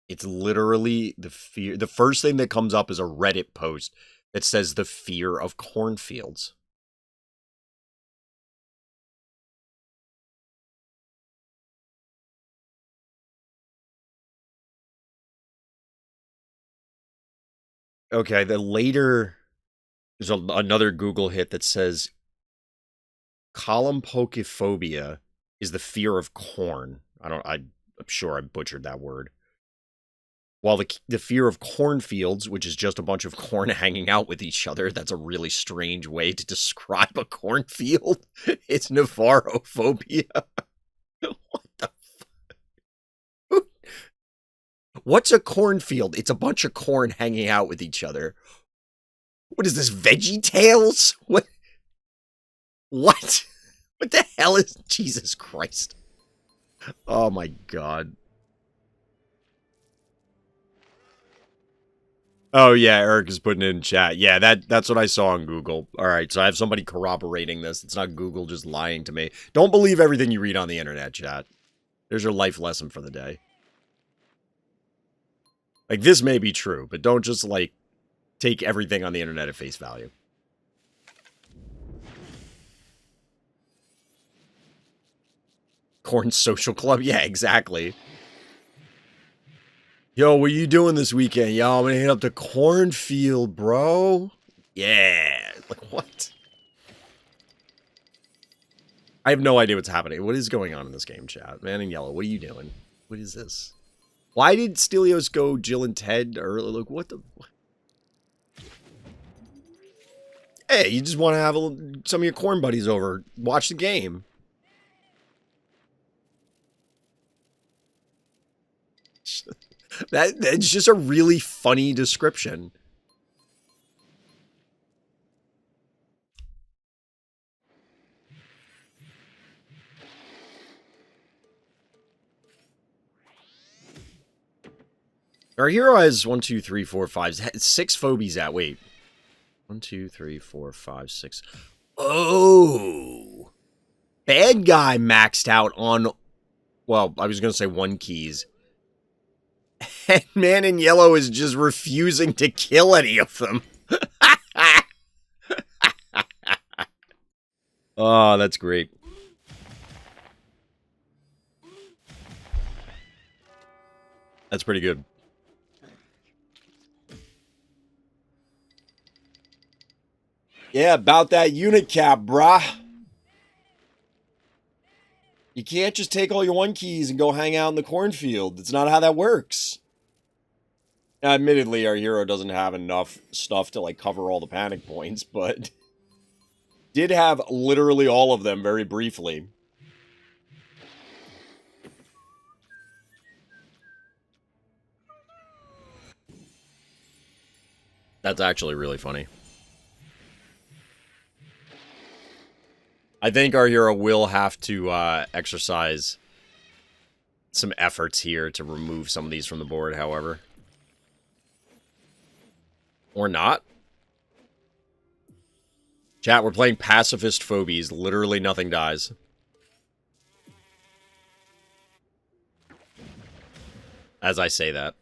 It's literally the fear. The first thing that comes up is a Reddit post that says the fear of cornfields. Okay, there's another Google hit that says columpocophobia is the fear of corn. I'm sure I butchered that word. While the fear of cornfields, which is just a bunch of corn hanging out with each other, that's a really strange way to describe a cornfield. It's Navarrophobia. What the fuck? What's a cornfield? It's a bunch of corn hanging out with each other. What is this, Veggie Tales? What? What? What the hell is... Jesus Christ. Oh my god. Oh yeah, Eric is putting it in chat. Yeah, that's what I saw on Google. Alright, so I have somebody corroborating this. It's not Google just lying to me. Don't believe everything you read on the internet, chat. There's your life lesson for the day. Like, this may be true, but don't just, like, take everything on the internet at face value. Corn Social Club? Yeah, exactly. Yo, what are you doing this weekend? Yo, I'm gonna hit up the cornfield, bro. Yeah. Like, what? I have no idea what's happening. What is going on in this game, chat? ManInYellow, what are you doing? What is this? Why did Stelios go Jill and Ted early? Like, what the... Hey, you just want to have some of your corn buddies over. Watch the game. That's just a really funny description. Our hero has 1, 2, 3, 4, 5, 6 phobies at. Wait. 1, 2, 3, 4, 5, 6. Oh! Bad guy maxed out on... Well, I was going to say 1 keys. And ManInYellow is just refusing to kill any of them. Oh, that's great. That's pretty good. Yeah, about that unit cap, brah. You can't just take all your 1 keys and go hang out in the cornfield. That's not how that works. Now, admittedly, our hero doesn't have enough stuff to, like, cover all the panic points, but... did have literally all of them very briefly. That's actually really funny. I think our hero will have to exercise some efforts here to remove some of these from the board, however. Or not. Chat, we're playing Pacifist Phobies. Literally nothing dies. As I say that.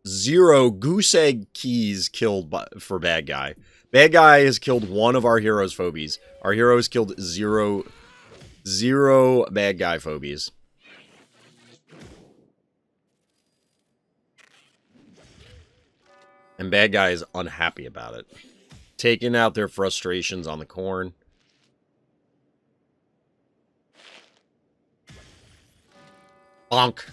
Zero goose egg keys killed for bad guy. Bad guy has killed 1 of our hero's phobies. Our hero has killed zero bad guy phobies. And bad guy is unhappy about it. Taking out their frustrations on the corn. Bonk.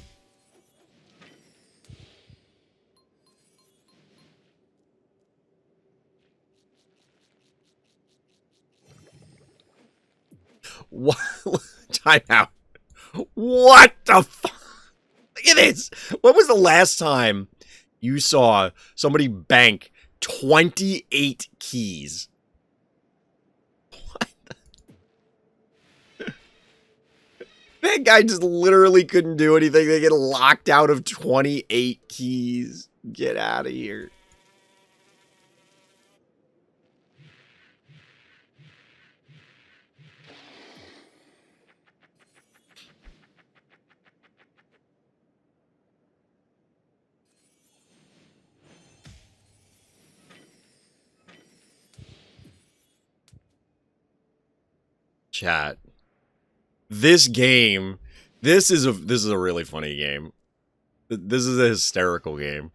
What? Time out. What the fuck? Look at this. When was the last time you saw somebody bank 28 keys? What? That guy just literally couldn't do anything. They get locked out of 28 keys. Get out of here. Chat. This game, this is a really funny game. This is a hysterical game.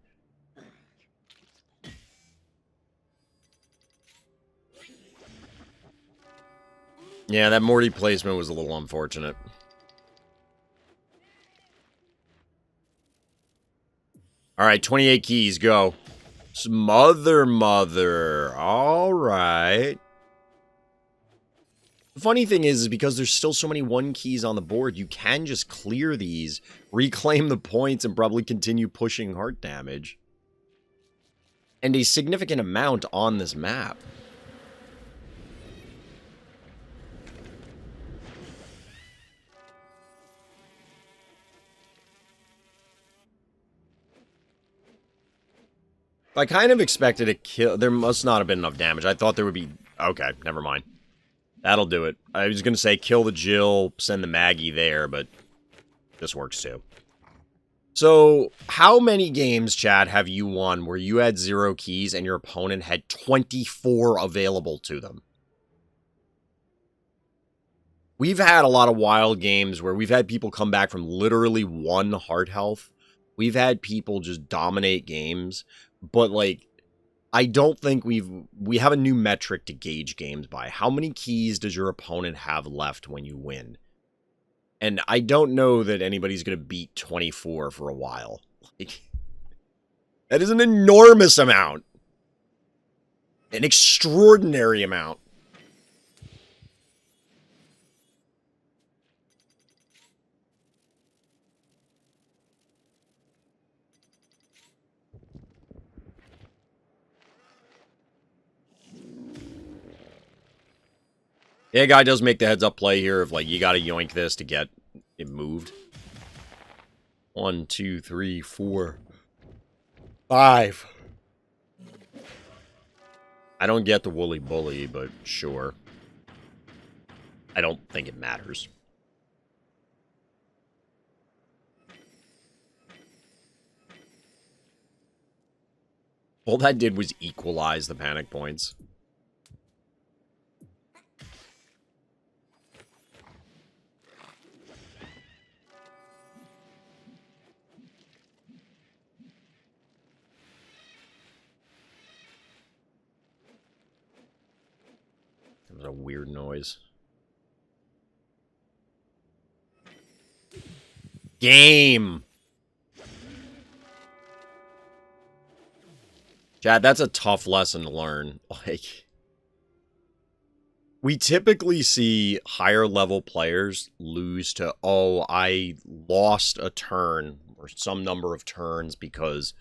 Yeah, that Morty placement was a little unfortunate. Alright, 28 keys, go. Smother Mother. Alright. The funny thing is because there's still so many 1 keys on the board, you can just clear these, reclaim the points, and probably continue pushing heart damage. And a significant amount on this map. I kind of expected a kill. There must not have been enough damage. I thought there would be... Okay, never mind. That'll do it. I was going to say kill the Jill, send the Maggie there, but this works too. So, how many games, Chad, have you won where you had 0 keys and your opponent had 24 available to them? We've had a lot of wild games where we've had people come back from literally 1 heart health. We've had people just dominate games, but like, I don't think we have a new metric to gauge games by. How many keys does your opponent have left when you win? And I don't know that anybody's going to beat 24 for a while. Like, that is an enormous amount. An extraordinary amount. Yeah, guy does make the heads-up play here of, like, you gotta yoink this to get it moved. 1, 2, 3, 4, 5. I don't get the woolly bully, but sure. I don't think it matters. All that did was equalize the panic points. It was a weird noise. Game! Chad, that's a tough lesson to learn. Like, we typically see higher level players lose to, oh, I lost a turn or some number of turns because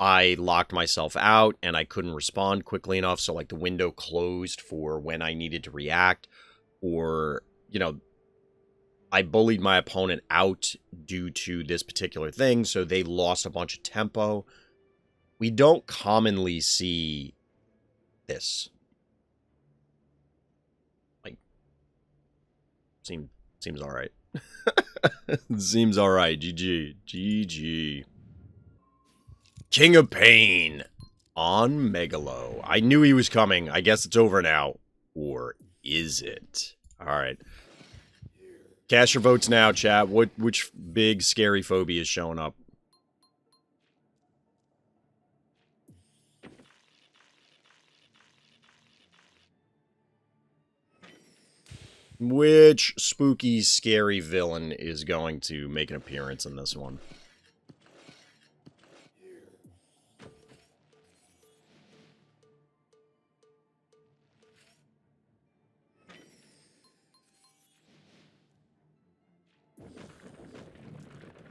I locked myself out and I couldn't respond quickly enough. So, like, the window closed for when I needed to react, or, you know, I bullied my opponent out due to this particular thing, so they lost a bunch of tempo. We don't commonly see this. Like, seems all right. Seems all right. GG. GG. King of Pain on Megalo. I knew he was coming. I guess it's over now. Or is it? All right. Cast your votes now, chat. Which big, scary phobia is showing up? Which spooky, scary villain is going to make an appearance in this one?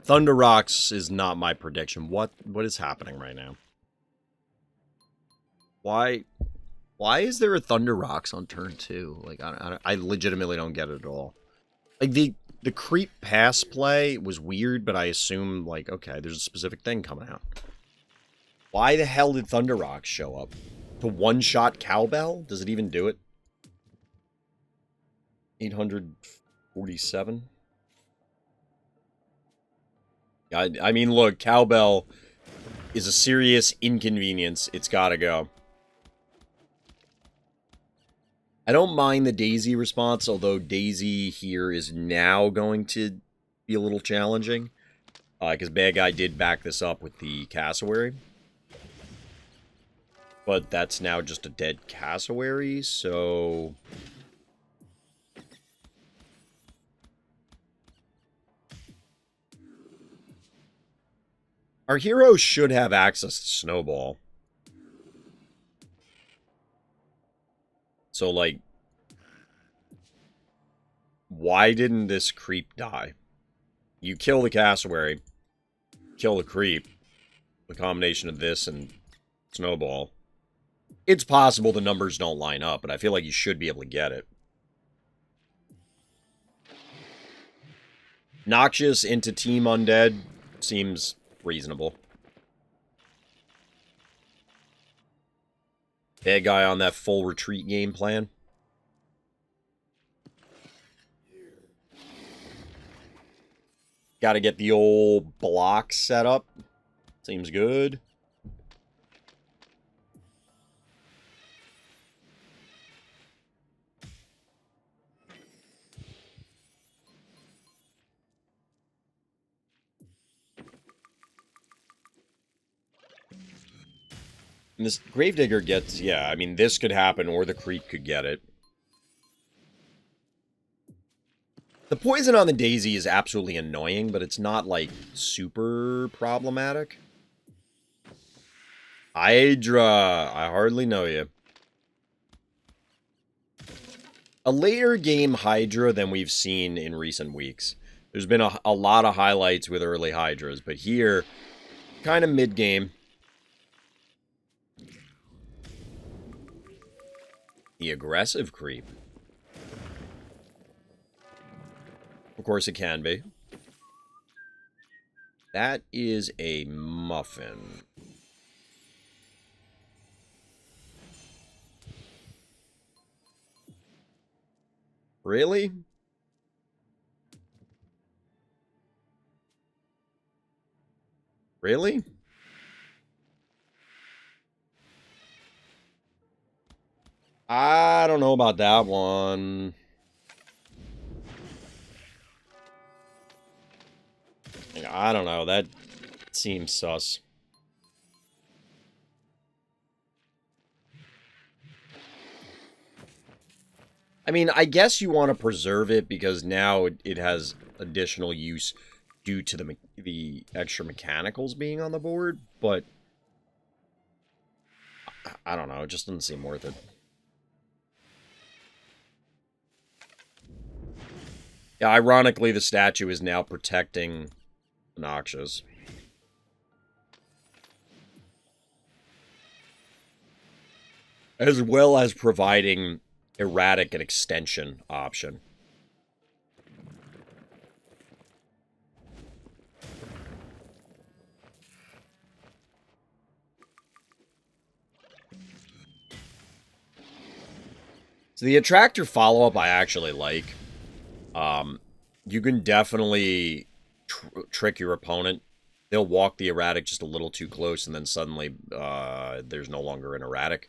Thunder Rocks is not my prediction. What is happening right now? Why is there a Thunder Rocks on turn 2? Like, I legitimately don't get it at all. Like, the creep pass play was weird, but I assume, like, okay, there's a specific thing coming out. Why the hell did Thunder Rocks show up? To one-shot Cowbell? Does it even do it? 847? I mean, look, Cowbell is a serious inconvenience. It's gotta go. I don't mind the Daisy response, although Daisy here is now going to be a little challenging. Because Bad Guy did back this up with the Cassowary. But that's now just a dead Cassowary, so... Our heroes should have access to Snowball. So, like, why didn't this creep die? You kill the cassowary, kill the creep. The combination of this and Snowball. It's possible the numbers don't line up, but I feel like you should be able to get it. Noxious into Team Undead seems reasonable. Bad guy on that full retreat game plan. Got to get the old block set up. Seems good. And this Gravedigger gets, yeah, I mean, this could happen, or the creep could get it. The poison on the Daisy is absolutely annoying, but it's not, like, super problematic. Hydra, I hardly know you. A later game Hydra than we've seen in recent weeks. There's been a lot of highlights with early Hydras, but here, kind of mid-game. The aggressive creep. Of course it can be. That is a muffin. Really? Really? I don't know about that one. I don't know. That seems sus. I mean, I guess you want to preserve it because now it has additional use due to the extra mechanicals being on the board, but I don't know. It just doesn't seem worth it. Yeah, ironically, the statue is now protecting the Noxious. As well as providing erratic and extension option. So the attractor follow-up I actually like. You can definitely trick your opponent. They'll walk the erratic just a little too close, and then suddenly there's no longer an erratic.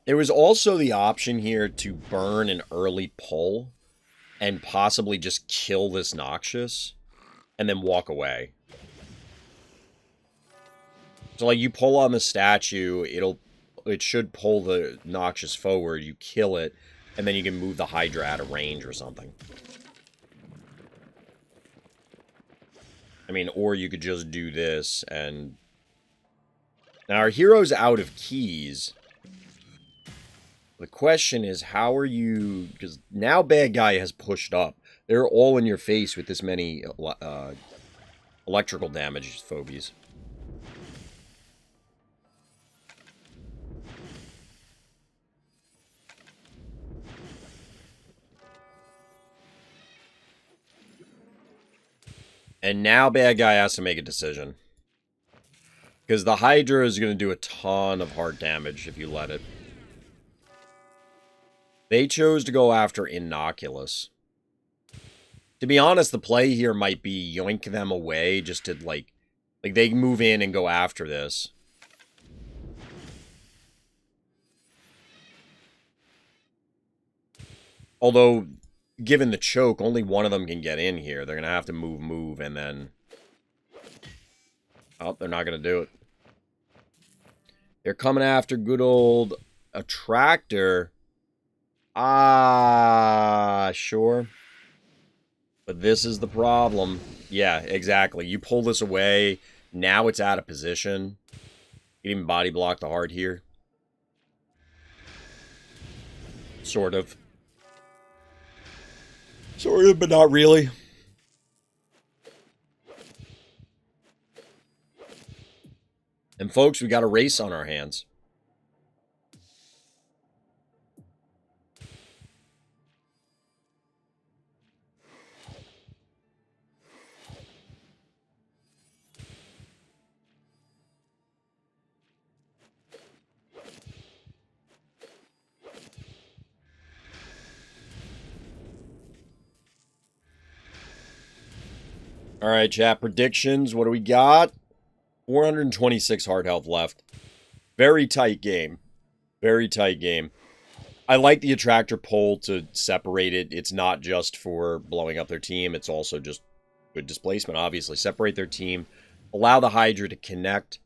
There was also the option here to burn an early pull and possibly just kill this Noxious and then walk away. So, like, you pull on the statue, it should pull the Noxious forward, you kill it, and then you can move the Hydra out of range or something. I mean, or you could just do this, and... Now, our hero's out of keys. The question is, how are you... Because now bad guy has pushed up. They're all in your face with this many electrical damage phobies. And now bad guy has to make a decision. Because the Hydra is going to do a ton of hard damage if you let it. They chose to go after Innocuous. To be honest, the play here might be yoink them away just to, like they move in and go after this. Although, given the choke, only one of them can get in here. They're going to have to move, and then... Oh, they're not going to do it. They're coming after good old Attractor. Ah, sure. But this is the problem. Yeah, exactly. You pull this away, now it's out of position. You even body block the heart here. Sort of. Sort of, but not really. And folks, we got a race on our hands. All right, chat, predictions. What do we got? 426 heart health left. Very tight game. Very tight game. I like the attractor pull to separate it. It's not just for blowing up their team. It's also just good displacement, obviously. Separate their team. Allow the Hydra to connect.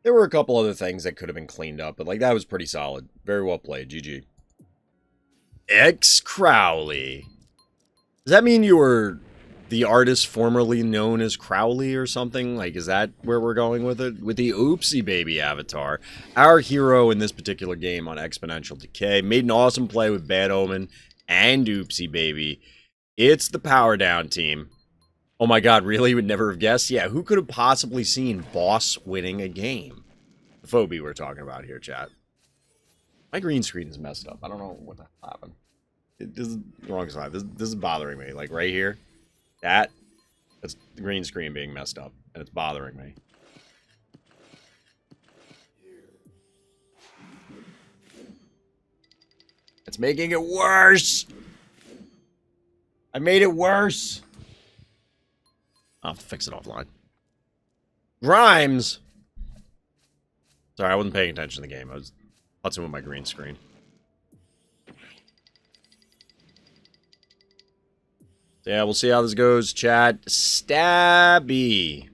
There were a couple other things that could have been cleaned up, but like that was pretty solid. Very well played. GG. xCrowley. Does that mean you were the artist formerly known as Crowley or something? Like, is that where we're going with it? With the Oopsie Baby avatar. Our hero in this particular game on Exponential Decay made an awesome play with Bad Omen and Oopsie Baby. It's the Power Down team. Oh my god, really? You would never have guessed? Yeah, who could have possibly seen Boss winning a game? The phobia we're talking about here, chat. My green screen is messed up. I don't know what the hell happened. This is the wrong side. This is bothering me. Like, right here. That's the green screen being messed up. And it's bothering me. It's making it worse! I made it worse! I'll have to fix it offline. Grimes! Sorry, I wasn't paying attention to the game. I was putzing with my green screen. Yeah, we'll see how this goes, chat. Stabby.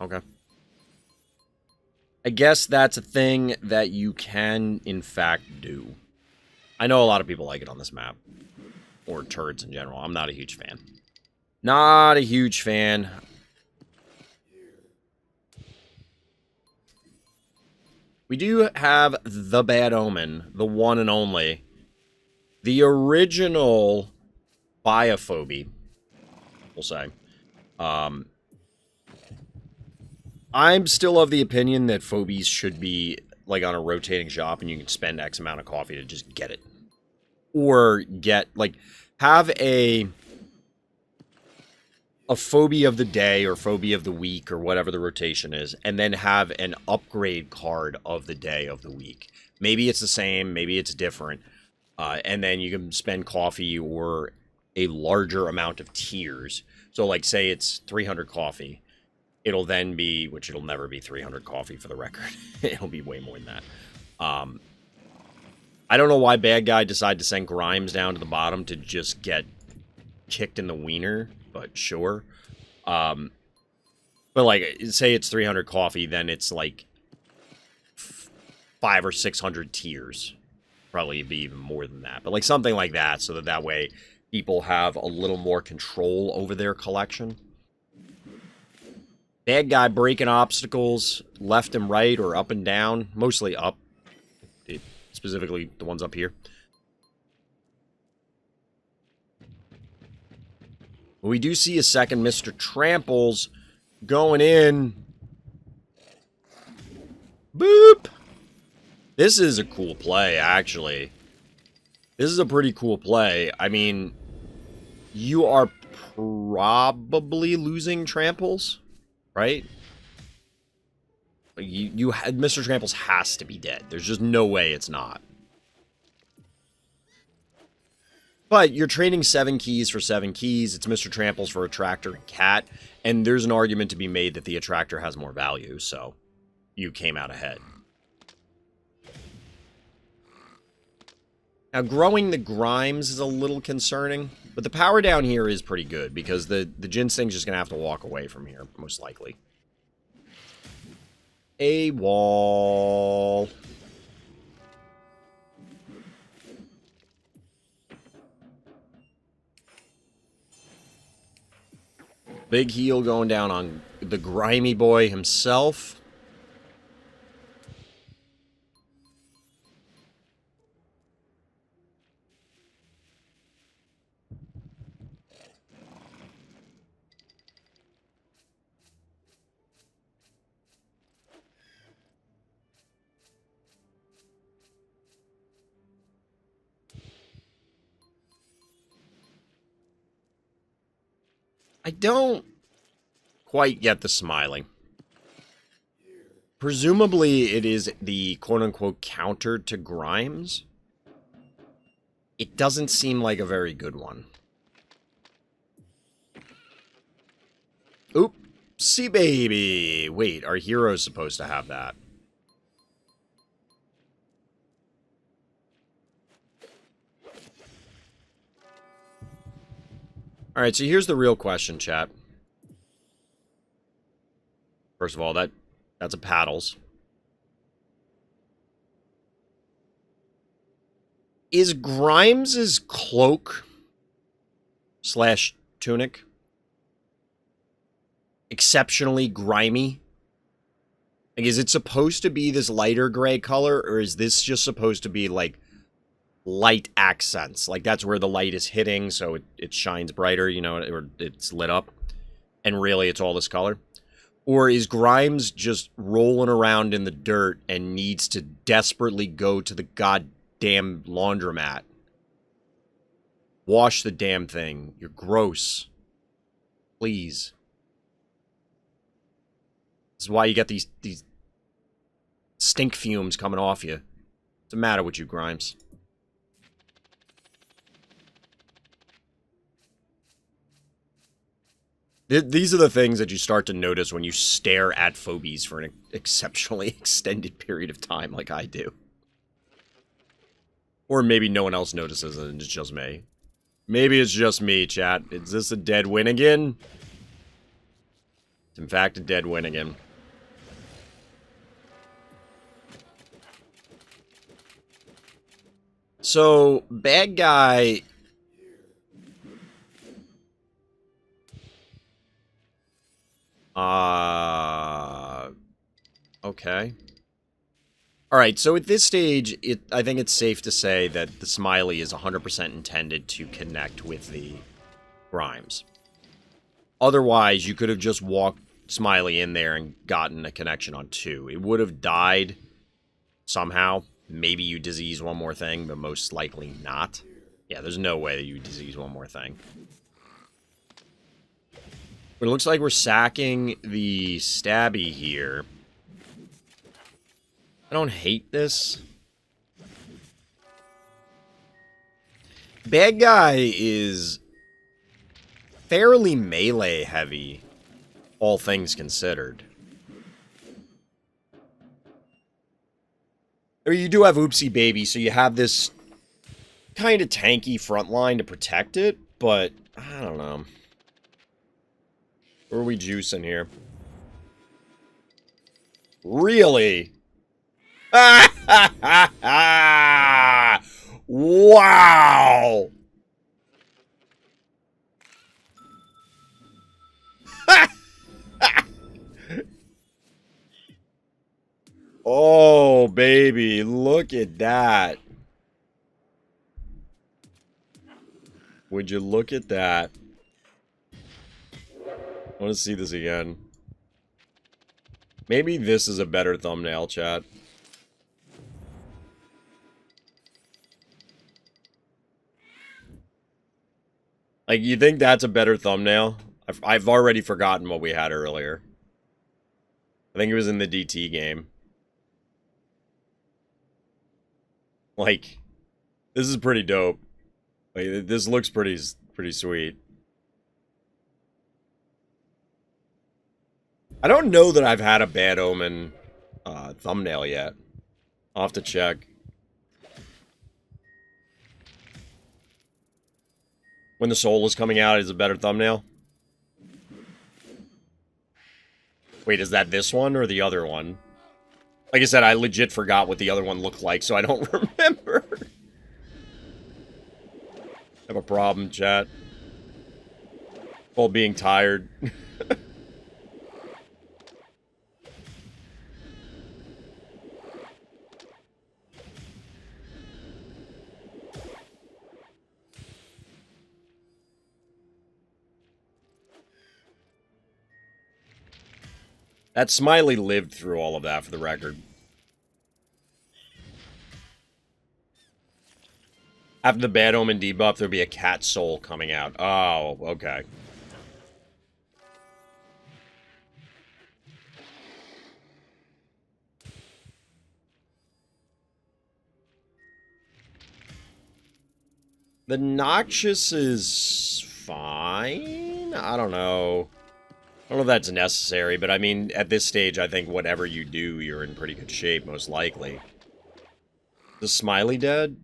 Okay. I guess that's a thing that you can, in fact, do. I know a lot of people like it on this map. Or turrets in general. I'm not a huge fan. Not a huge fan. We do have the Bad Omen, the one and only. The original Biophobie, we'll say. I'm still of the opinion that Phobies should be like on a rotating shop and you can spend X amount of coffee to just get it. Or get, like, have a phobia of the day or phobia of the week or whatever the rotation is, and then have an upgrade card of the day of the week. Maybe it's the same, maybe it's different. And then you can spend coffee or a larger amount of tiers. So, like, say it's 300 coffee. It'll then be, which it'll never be 300 coffee for the record. It'll be way more than that. I don't know why Bad Guy decided to send Grimes down to the bottom to just get kicked in the wiener, but sure. But, like, say it's 300 coffee, then it's, like, 500 or 600 tiers. Probably be even more than that. But, like, something like that, so that way people have a little more control over their collection. Bad Guy breaking obstacles left and right or up and down. Mostly up. Specifically, the ones up here. We do see a second Mr. Tramples going in. Boop! This is a cool play, actually. This is a pretty cool play. I mean, you are probably losing Tramples, right? Mr. Tramples has to be dead. There's just no way it's not. But you're trading 7 keys for 7 keys. It's Mr. Tramples for Attractor and Cat. And there's an argument to be made that the Attractor has more value, so you came out ahead. Now, growing the Grimes is a little concerning, but the power down here is pretty good, because the Ginseng's just going to have to walk away from here, most likely. A wall. Big heal going down on the grimy boy himself. I don't quite get the smiling. Presumably it is the quote-unquote counter to Grimes. It doesn't seem like a very good one. Oopsie baby. Wait, our hero's supposed to have that. Alright, so here's the real question, chat. First of all, that's a paddles. Is Grimes's cloak slash tunic exceptionally grimy? Like, is it supposed to be this lighter gray color, or is this just supposed to be, like, light accents? Like, that's where the light is hitting, so it shines brighter, you know, or it's lit up. And really, it's all this color? Or is Grimes just rolling around in the dirt and needs to desperately go to the goddamn laundromat? Wash the damn thing. You're gross. Please. This is why you get these stink fumes coming off you. What's the matter with you, Grimes? These are the things that you start to notice when you stare at Phobies for an exceptionally extended period of time, like I do. Or maybe no one else notices it and it's just me. Maybe it's just me, chat. Is this a dead win again? It's in fact a dead win again. So, bad guy... Okay. Alright, so at this stage, I think it's safe to say that the smiley is 100% intended to connect with the Grimes. Otherwise, you could have just walked Smiley in there and gotten a connection on 2. It would have died somehow. Maybe you disease one more thing, but most likely not. Yeah, there's no way that you disease one more thing. But it looks like we're sacking the stabby here. I don't hate this. Bad guy is fairly melee heavy, all things considered. Or you do have Oopsie Baby, so you have this kind of tanky front line to protect it, but I don't know. Where are we juicing here? Really? Wow! Oh, baby, look at that. Would you look at that? I want to see this again. Maybe this is a better thumbnail, chat. Like, you think that's a better thumbnail? I've already forgotten what we had earlier. I think it was in the DT game. Like, this is pretty dope. Like, this looks pretty sweet. I don't know that I've had a Bad Omen thumbnail yet. I'll have to check. When the soul is coming out is a better thumbnail? Wait, is that this one or the other one? Like I said, I legit forgot what the other one looked like, so I don't remember. Have a problem, chat. While being tired. That Smiley lived through all of that, for the record. After the Bad Omen debuff, there'll be a cat soul coming out. Oh, okay. The Noxious is fine? I don't know. I don't know if that's necessary, but I mean, at this stage, I think whatever you do, you're in pretty good shape, most likely. The Smiley dead?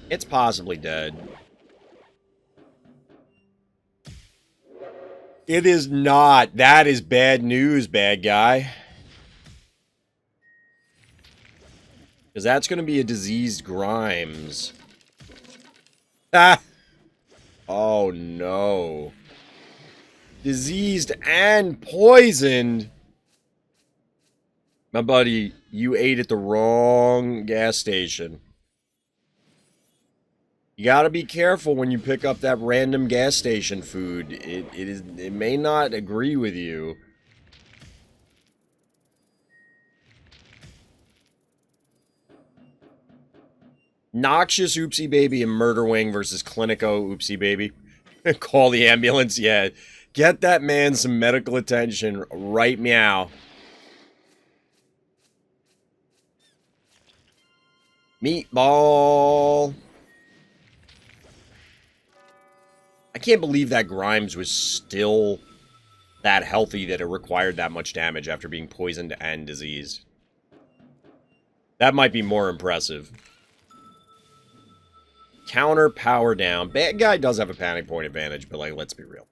It's possibly dead. It is not. That is bad news, bad guy. Because that's going to be a diseased Grimes. Ah! Oh, no. Diseased and poisoned. My buddy, you ate at the wrong gas station. You gotta be careful when you pick up that random gas station food. It may not agree with you. Noxious Oopsie Baby and Murder Wing versus Clinico Oopsie Baby. Call the ambulance, yeah. Get that man some medical attention right meow. Meatball. I can't believe that Grimes was still that healthy that it required that much damage after being poisoned and diseased. That might be more impressive. Counter, power down. Bad guy does have a panic point advantage, but, like, let's be real.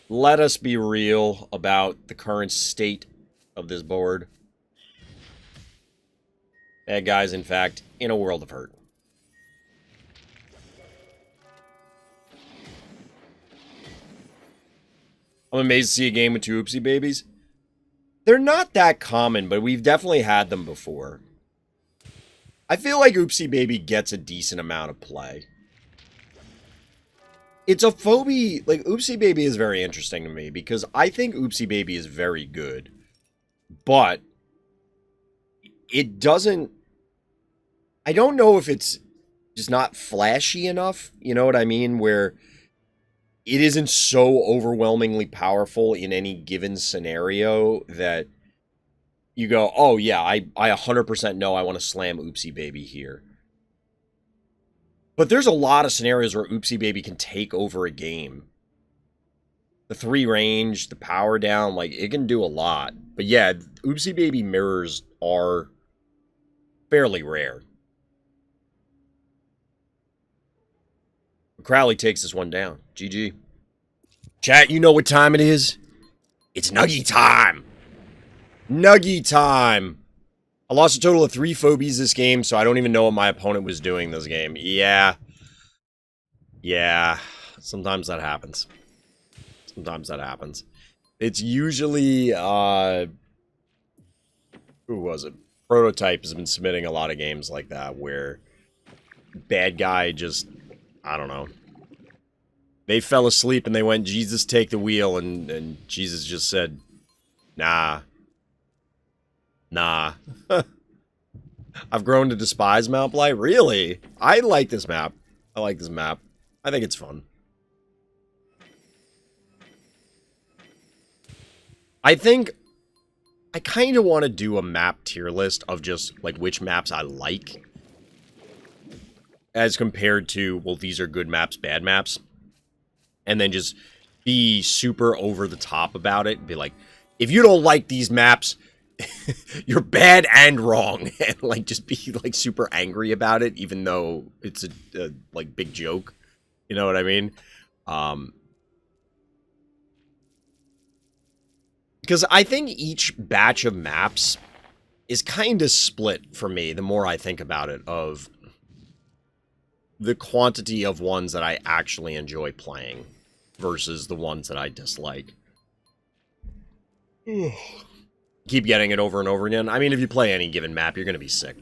Let us be real about the current state of this board. Bad guy's, in fact, in a world of hurt. I'm amazed to see a game with two Oopsie Babies. They're not that common, but we've definitely had them before. I feel like Oopsie Baby gets a decent amount of play. It's a phobia. Like, Oopsie Baby is very interesting to me because I think Oopsie Baby is very good. But it doesn't... I don't know if it's just not flashy enough. You know what I mean? Where it isn't so overwhelmingly powerful in any given scenario that you go, oh yeah, I 100% know I want to slam Oopsie Baby here. But there's a lot of scenarios where Oopsie Baby can take over a game. The 3 range, the power down, like, it can do a lot. But yeah, Oopsie Baby mirrors are fairly rare. Crowley takes this one down. GG. Chat, you know what time it is? It's Nuggy time! Nuggy time! I lost a total of 3 phobies this game, so I don't even know what my opponent was doing this game. Yeah. Yeah. Sometimes that happens. Sometimes that happens. It's usually, who was it? Prototype has been submitting a lot of games like that, where bad guy just, I don't know. They fell asleep and they went, Jesus, take the wheel, and Jesus just said, nah. Nah. I've grown to despise Mount Blight. Really? I like this map. I like this map. I think it's fun. I think I kind of want to do a map tier list of just, like, which maps I like. As compared to, well, these are good maps, bad maps. And then just be super over the top about it. Be like, if you don't like these maps, you're bad and wrong. And, like, just be, like, super angry about it, even though it's a like, big joke. You know what I mean? Because I think each batch of maps is kind of split for me, the more I think about it, of the quantity of ones that I actually enjoy playing versus the ones that I dislike. Keep getting it over and over again. I mean, if you play any given map, you're going to be sick.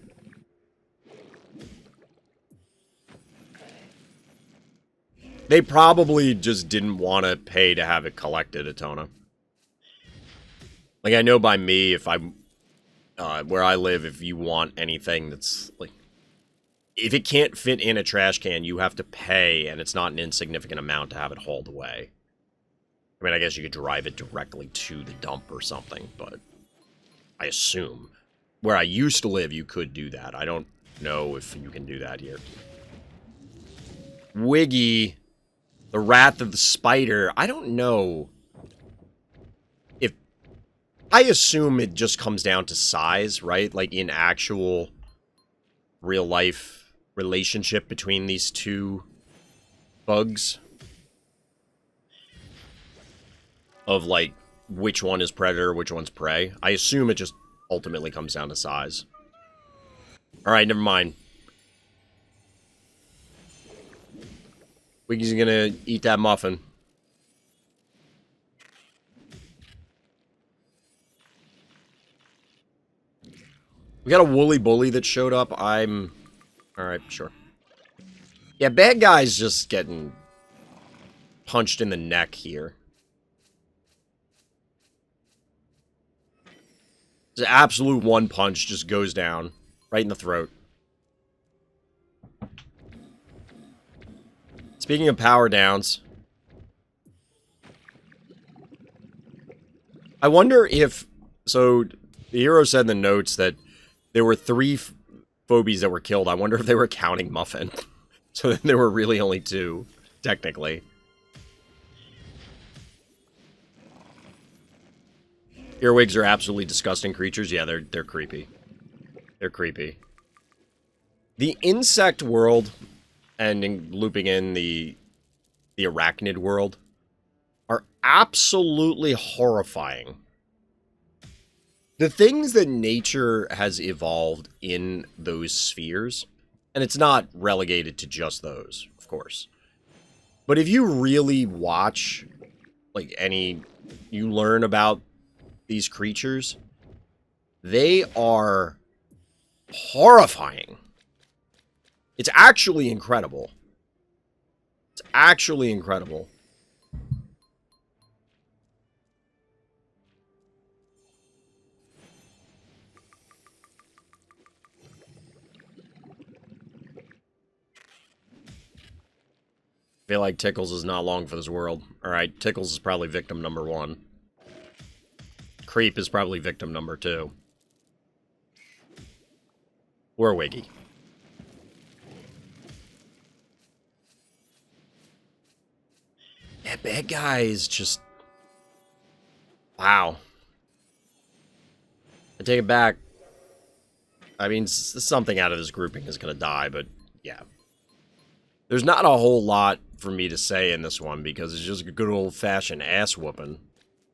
They probably just didn't want to pay to have it collected, Atona. Like, I know by me, if I'm... where I live, if you want anything that's, like... If it can't fit in a trash can, you have to pay, and it's not an insignificant amount to have it hauled away. I mean, I guess you could drive it directly to the dump or something, but... I assume. Where I used to live, you could do that. I don't know if you can do that here. Wiggy... The Wrath of the Spider, I don't know if... I assume it just comes down to size, right? Like, in actual real-life relationship between these two bugs. Of, like, which one is predator, which one's prey. I assume it just ultimately comes down to size. Alright, never mind. Wiggy's gonna eat that muffin. We got a woolly bully that showed up. I'm... Alright, sure. Yeah, bad guy's just getting punched in the neck here. It's an absolute one punch, just goes down. Right in the throat. Speaking of power downs, I wonder if... So, the hero said in the notes that there were 3 Phobies that were killed. I wonder if they were counting Muffin. So then there were really only 2, technically. Earwigs are absolutely disgusting creatures. Yeah, they're creepy. They're creepy. The insect world... and looping in the arachnid world, are absolutely horrifying. The things that nature has evolved in those spheres, and it's not relegated to just those, of course. But if you really watch, like, you learn about these creatures, they are horrifying. It's actually incredible. It's actually incredible. I feel like Tickles is not long for this world. Alright, Tickles is probably victim number 1. Creep is probably victim number 2. Or Wiggy. That bad guy is just... Wow. I take it back. I mean, something out of this grouping is going to die, but yeah. There's not a whole lot for me to say in this one, because it's just a good old-fashioned ass-whooping.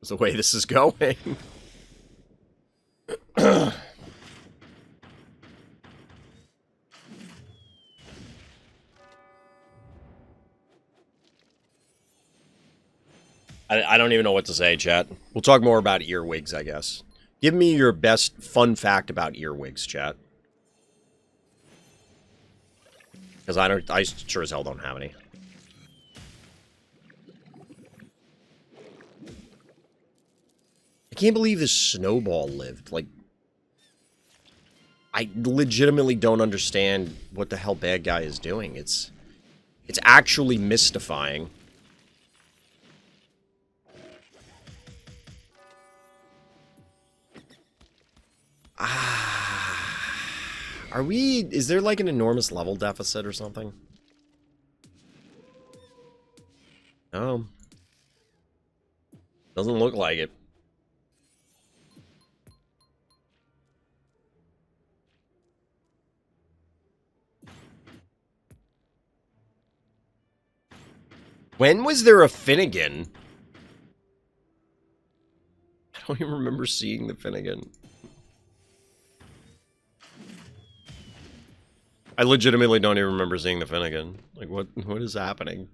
That's the way this is going. I don't even know what to say, chat. We'll talk more about earwigs, I guess. Give me your best fun fact about earwigs, chat. Because I sure as hell don't have any. I can't believe this snowball lived. Like, I legitimately don't understand what the hell bad guy is doing. It's actually mystifying. Are we... Is there like an enormous level deficit or something? No. Doesn't look like it. When was there a Finnegan? I don't even remember seeing the Finnegan. I legitimately don't even remember seeing the Finnegan. Like, what is happening?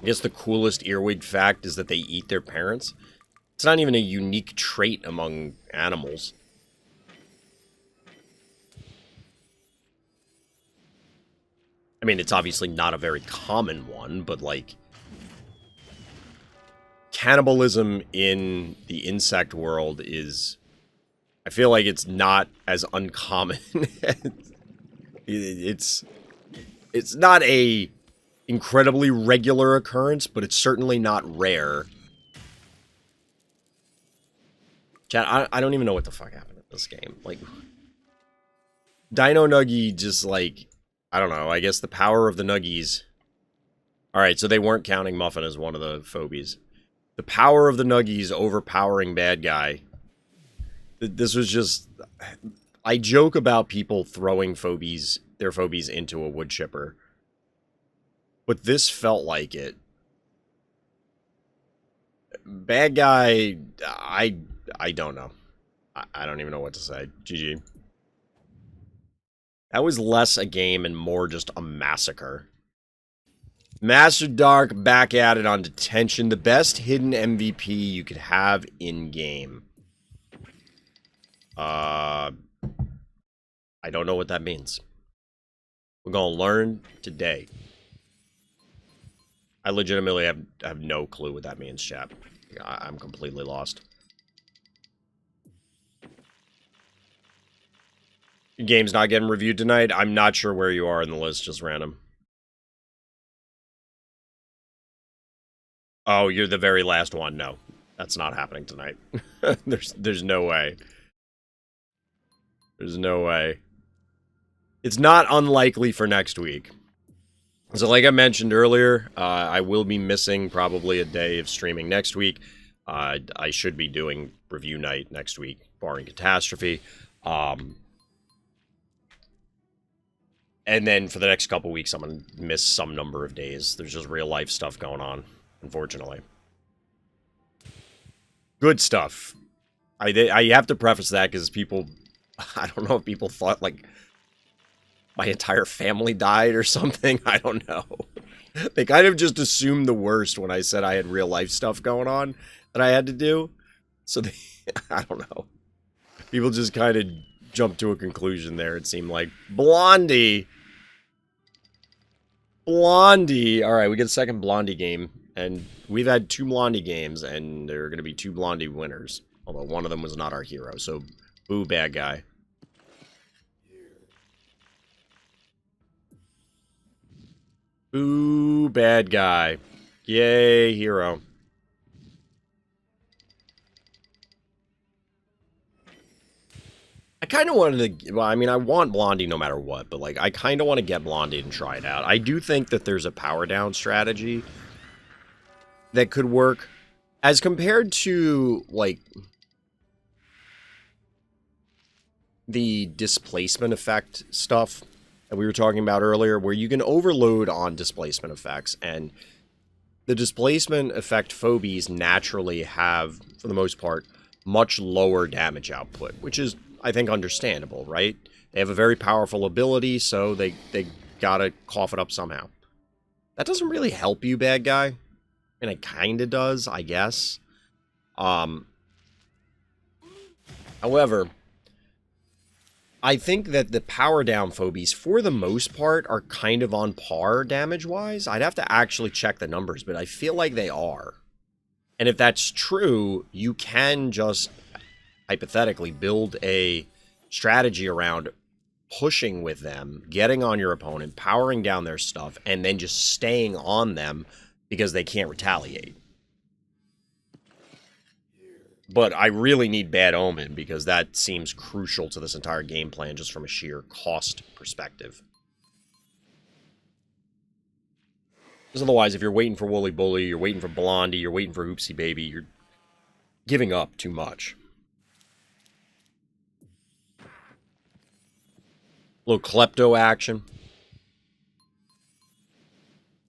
I guess the coolest earwig fact is that they eat their parents. It's not even a unique trait among animals. I mean, it's obviously not a very common one, but, like, cannibalism in the insect world is... I feel like it's not as uncommon. It's not a incredibly regular occurrence, but it's certainly not rare. Chat, I don't even know what the fuck happened in this game. Like, Dino Nuggy just, like, I don't know, I guess the power of the Nuggies. Alright, so they weren't counting Muffin as one of the phobies. The power of the Nuggies overpowering bad guy. This was just... I joke about people throwing phobies, their phobies into a wood chipper. But this felt like it. Bad guy, I don't know. I don't even know what to say. GG. That was less a game and more just a massacre. Master Dark back at it on detention. The best hidden MVP you could have in-game. I don't know what that means. We're gonna learn today. I legitimately have no clue what that means, chat. I'm completely lost. Your game's not getting reviewed tonight? I'm not sure where you are in the list, just random. Oh, you're the very last one. No, that's not happening tonight. There's no way. There's no way. It's not unlikely for next week. So like I mentioned earlier, I will be missing probably a day of streaming next week. I should be doing review night next week, barring catastrophe. And then for the next couple weeks, I'm going to miss some number of days. There's just real life stuff going on, unfortunately. Good stuff. I have to preface that because people... I don't know if people thought, like... my entire family died or something. I don't know. They kind of just assumed the worst when I said I had real life stuff going on that I had to do. So they, I don't know. People just kind of jumped to a conclusion there, it seemed like. Blondie! Blondie! Alright, we get a second Blondie game. And we've had 2 Blondie games, and there are going to be 2 Blondie winners. Although one of them was not our hero, so boo, bad guy. Boo, bad guy. Yay, hero. I kind of wanted to... Well, I mean, I want Blondie no matter what, but, like, I kind of want to get Blondie and try it out. I do think that there's a power down strategy that could work. As compared to, like... the displacement effect stuff that we were talking about earlier, where you can overload on displacement effects, and the displacement effect phobies naturally have, for the most part, much lower damage output, which is, I think, understandable, right? They have a very powerful ability, so they gotta cough it up somehow. That doesn't really help you, bad guy. I mean, it kinda does, I guess. However... I think that the power down phobies, for the most part, are kind of on par damage-wise. I'd have to actually check the numbers, but I feel like they are. And if that's true, you can just, hypothetically, build a strategy around pushing with them, getting on your opponent, powering down their stuff, and then just staying on them because they can't retaliate. But I really need Bad Omen because that seems crucial to this entire game plan just from a sheer cost perspective. Because otherwise, if you're waiting for Wooly Bully, you're waiting for Blondie, you're waiting for Oopsie Baby, you're giving up too much. A little Klepto action.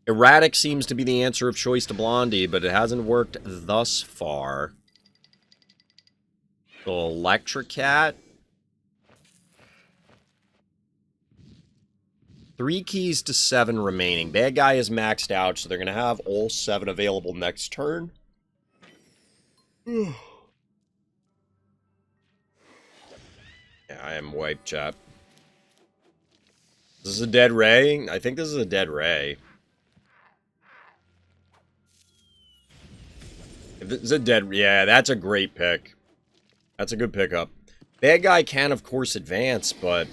Erratic seems to be the answer of choice to Blondie, but it hasn't worked thus far. The Electrocat. 3 keys to 7 remaining. Bad guy is maxed out, so they're going to have all 7 available next turn. Yeah, I am wiped, chat. This is a dead Ray? I think this is a dead Ray. If this is a dead... Yeah, that's a great pick. That's a good pickup. Bad guy can, of course, advance, but...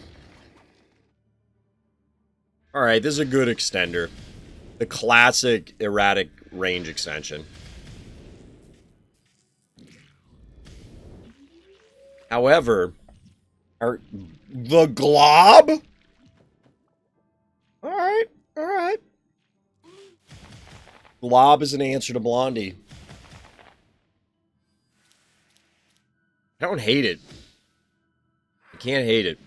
Alright, this is a good extender. The classic erratic range extension. However, the Glob? Alright, alright. Glob is an answer to Blondie. I don't hate it. I can't hate it.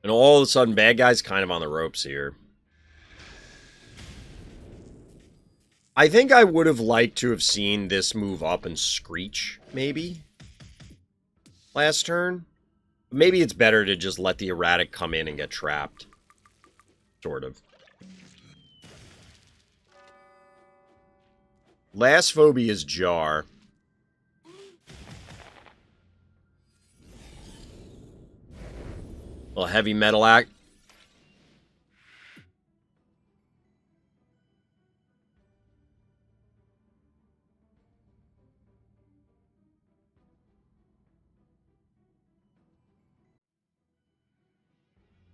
And all of a sudden, bad guy's kind of on the ropes here. I think I would have liked to have seen this move up and Screech, maybe. Last turn. Maybe it's better to just let the erratic come in and get trapped. Sort of. Last phobia is Jar. A little heavy metal act.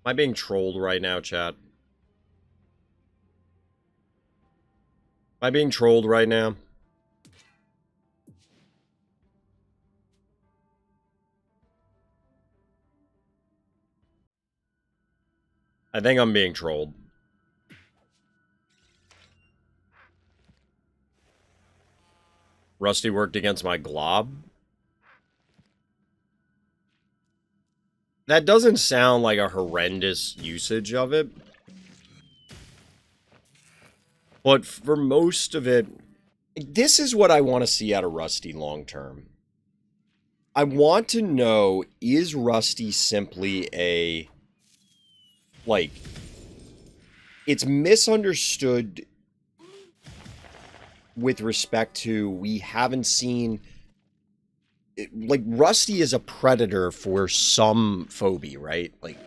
Am I being trolled right now, chat? Am I being trolled right now? I think I'm being trolled. Rusty worked against my Glob? That doesn't sound like a horrendous usage of it. But for most of it, this is what I want to see out of Rusty long term. I want to know, is Rusty simply a... Like, it's misunderstood with respect to we haven't seen... Like, Rusty is a predator for some phobia, right? Like,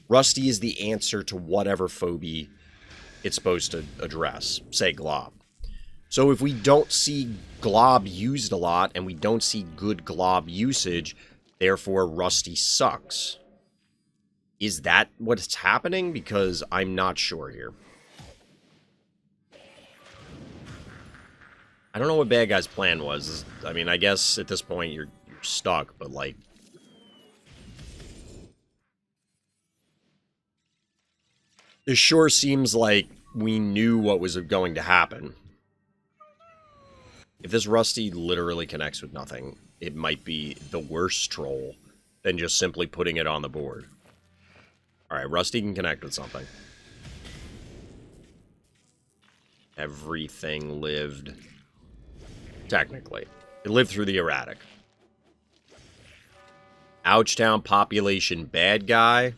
Rusty is the answer to whatever phobia it's supposed to address. Say, Glob. So if we don't see Glob used a lot, and we don't see good Glob usage, therefore Rusty sucks. Is that what's happening? Because I'm not sure here. I don't know what bad guy's plan was. I mean, I guess at this point you're stuck, but like... It sure seems like we knew what was going to happen. If this Rusty literally connects with nothing, it might be the worst troll than just simply putting it on the board. Alright, Rusty can connect with something. Everything lived. Technically. It lived through the erratic. Ouchtown population bad guy.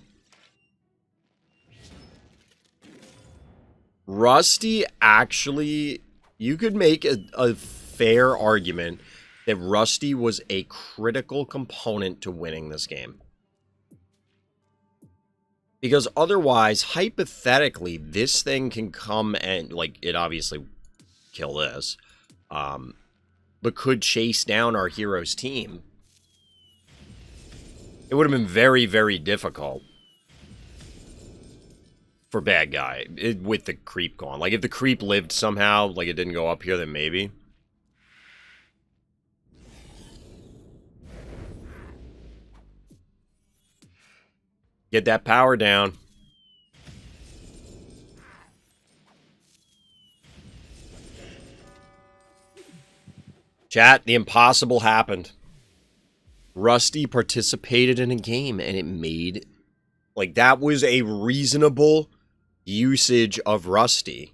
Rusty actually... You could make a fair argument that Rusty was a critical component to winning this game. Because otherwise, hypothetically, this thing can come and, like, it obviously kill this, but could chase down our hero's team. It would have been very, very difficult for bad guy with the creep gone. Like, if the creep lived somehow, like, it didn't go up here, then maybe. Get that power down. Chat, the impossible happened. Rusty participated in a game, and it made... Like, that was a reasonable usage of Rusty.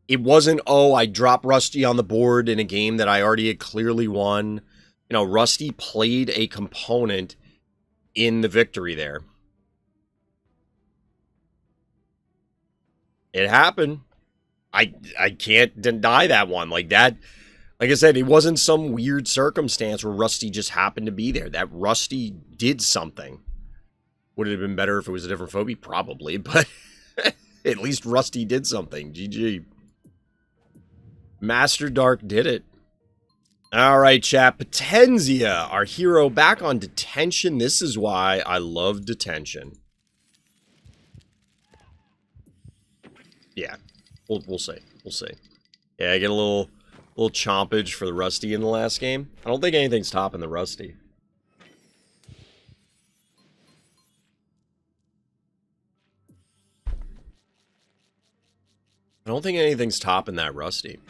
It wasn't, oh, I dropped Rusty on the board in a game that I already had clearly won. You know, Rusty played a component in the victory there. It happened. I can't deny that one. Like, that... Like I said, it wasn't some weird circumstance where Rusty just happened to be there. That Rusty did something. Would it have been better if it was a different phobie? Probably, but at least Rusty did something. GG. Master Dark did it. All right, chat. Potenzia, our hero, back on detention. This is why I love detention. Yeah, we'll see. We'll see. Yeah, I get a little chompage for the Rusty in the last game. I don't think anything's topping the Rusty. I don't think anything's topping that Rusty.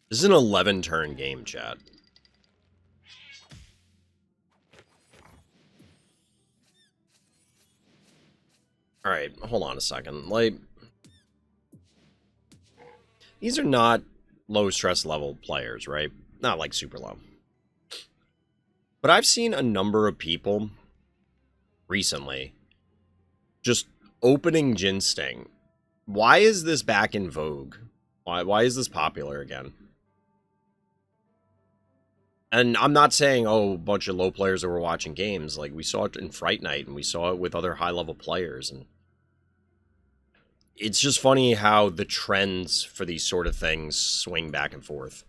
This is an 11-turn game, chat. Alright, hold on a second. Like, these are not low stress level players, right? Not like super low. But I've seen a number of people recently just opening Gin Sting. Why is this back in vogue? Why is this popular again? And I'm not saying, oh, a bunch of low players that were watching games. Like, we saw it in Fright Night, and we saw it with other high-level players. And it's just funny how the trends for these sort of things swing back and forth.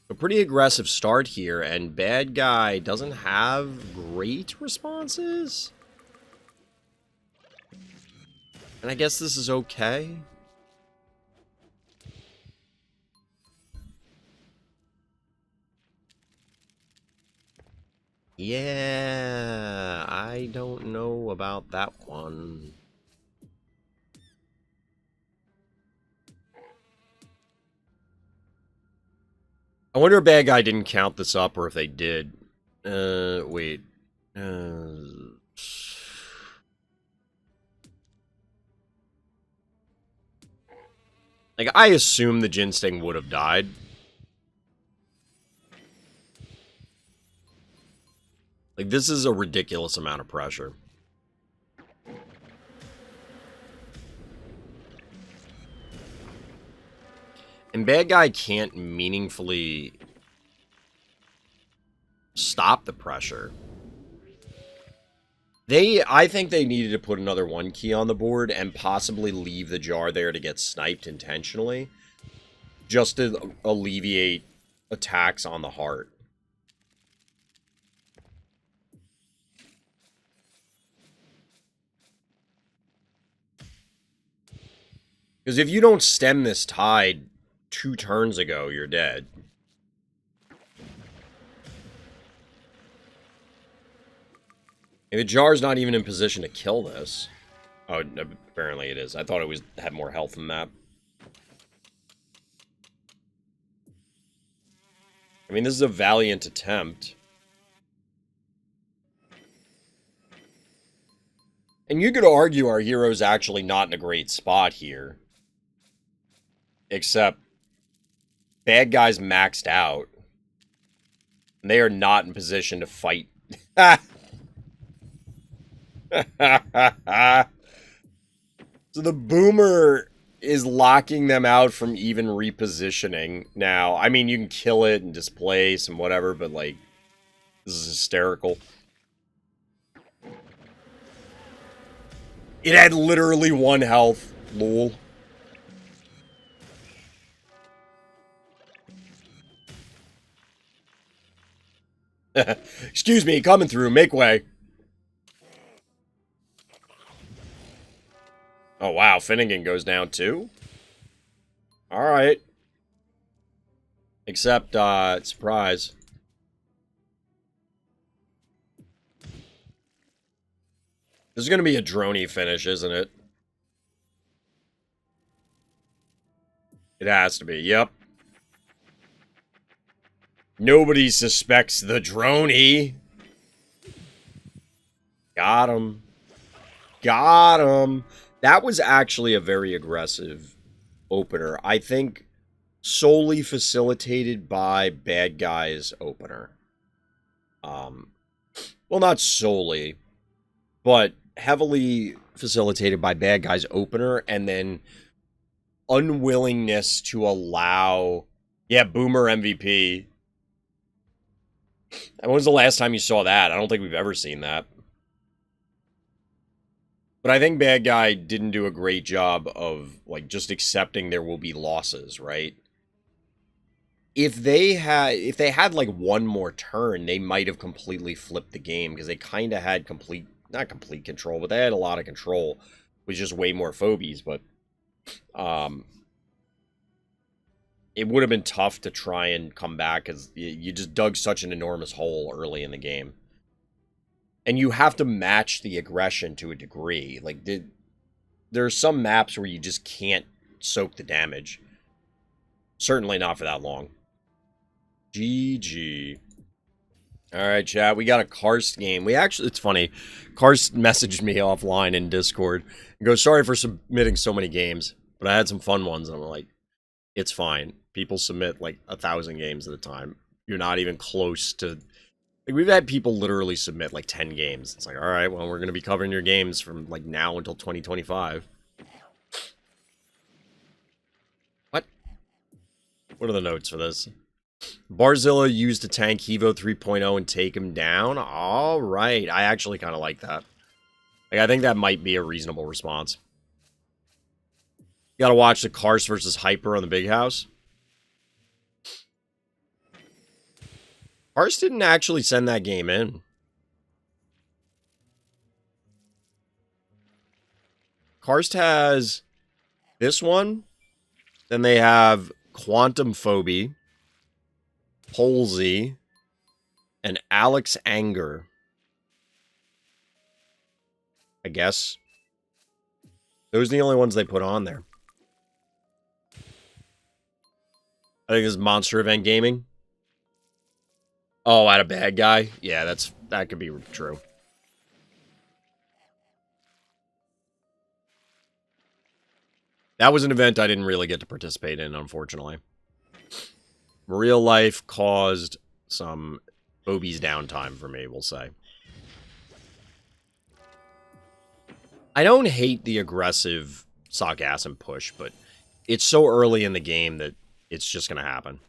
A pretty aggressive start here, and bad guy doesn't have great responses. And I guess this is okay. Yeah, I don't know about that one. I wonder if bad guy didn't count this up, or if they did. Wait. Like, I assume the Gin Sting would have died. Like, this is a ridiculous amount of pressure. And bad guy can't meaningfully stop the pressure. I think they needed to put another 1 key on the board and possibly leave the jar there to get sniped intentionally, just to alleviate attacks on the heart. Because if you don't stem this tide 2 turns ago, you're dead. And the jar's not even in position to kill this. Oh, apparently it is. I thought it had more health than that. I mean, this is a valiant attempt. And you could argue our hero's actually not in a great spot here. Except, bad guys maxed out. And they are not in position to fight. So the boomer is locking them out from even repositioning now. I mean, you can kill it and displace and whatever, but, like, this is hysterical. It had literally 1 health. Lol. Excuse me, coming through. Make way. Oh, wow. Finnegan goes down, too? Alright. Except, surprise. This is going to be a droney finish, isn't it? It has to be, yep. Nobody suspects the droney. Got him. Got him. That was actually a very aggressive opener. I think solely facilitated by bad guys opener. Well, not solely, but heavily facilitated by bad guys opener, and then unwillingness to allow... Yeah, Boomer MVP. When was the last time you saw that? I don't think we've ever seen that. But I think bad guy didn't do a great job of, like, just accepting there will be losses, right? If they had like one more turn, they might have completely flipped the game, because they kind of had not complete control, but they had a lot of control with just way more phobies. But it would have been tough to try and come back, because you just dug such an enormous hole early in the game. And you have to match the aggression to a degree. Like, there are some maps where you just can't soak the damage. Certainly not for that long. GG. Alright, chat. We got a Karst game. It's funny. Karst messaged me offline in Discord and goes, sorry for submitting so many games, but I had some fun ones. And I'm like, it's fine. People submit like 1,000 games at a time. You're not even close to... Like, we've had people literally submit like 10 games. It's like, alright, well, we're going to be covering your games from like now until 2025. What? What are the notes for this? Barzilla used to tank Evo 3.0 and take him down. All right. I actually kind of like that. Like, I think that might be a reasonable response. You gotta watch the Karst versus Hyper on the Big House. Karst didn't actually send that game in. Karst has this one. Then they have Quantum Phobie, Polsey, and Alex Anger. I guess. Those are the only ones they put on there. I think this is Monster Event Gaming. Oh, at a bad guy? Yeah, that could be true. That was an event I didn't really get to participate in, unfortunately. Real life caused some Phobies downtime for me, we'll say. I don't hate the aggressive sarcasm push, but it's so early in the game that it's just going to happen.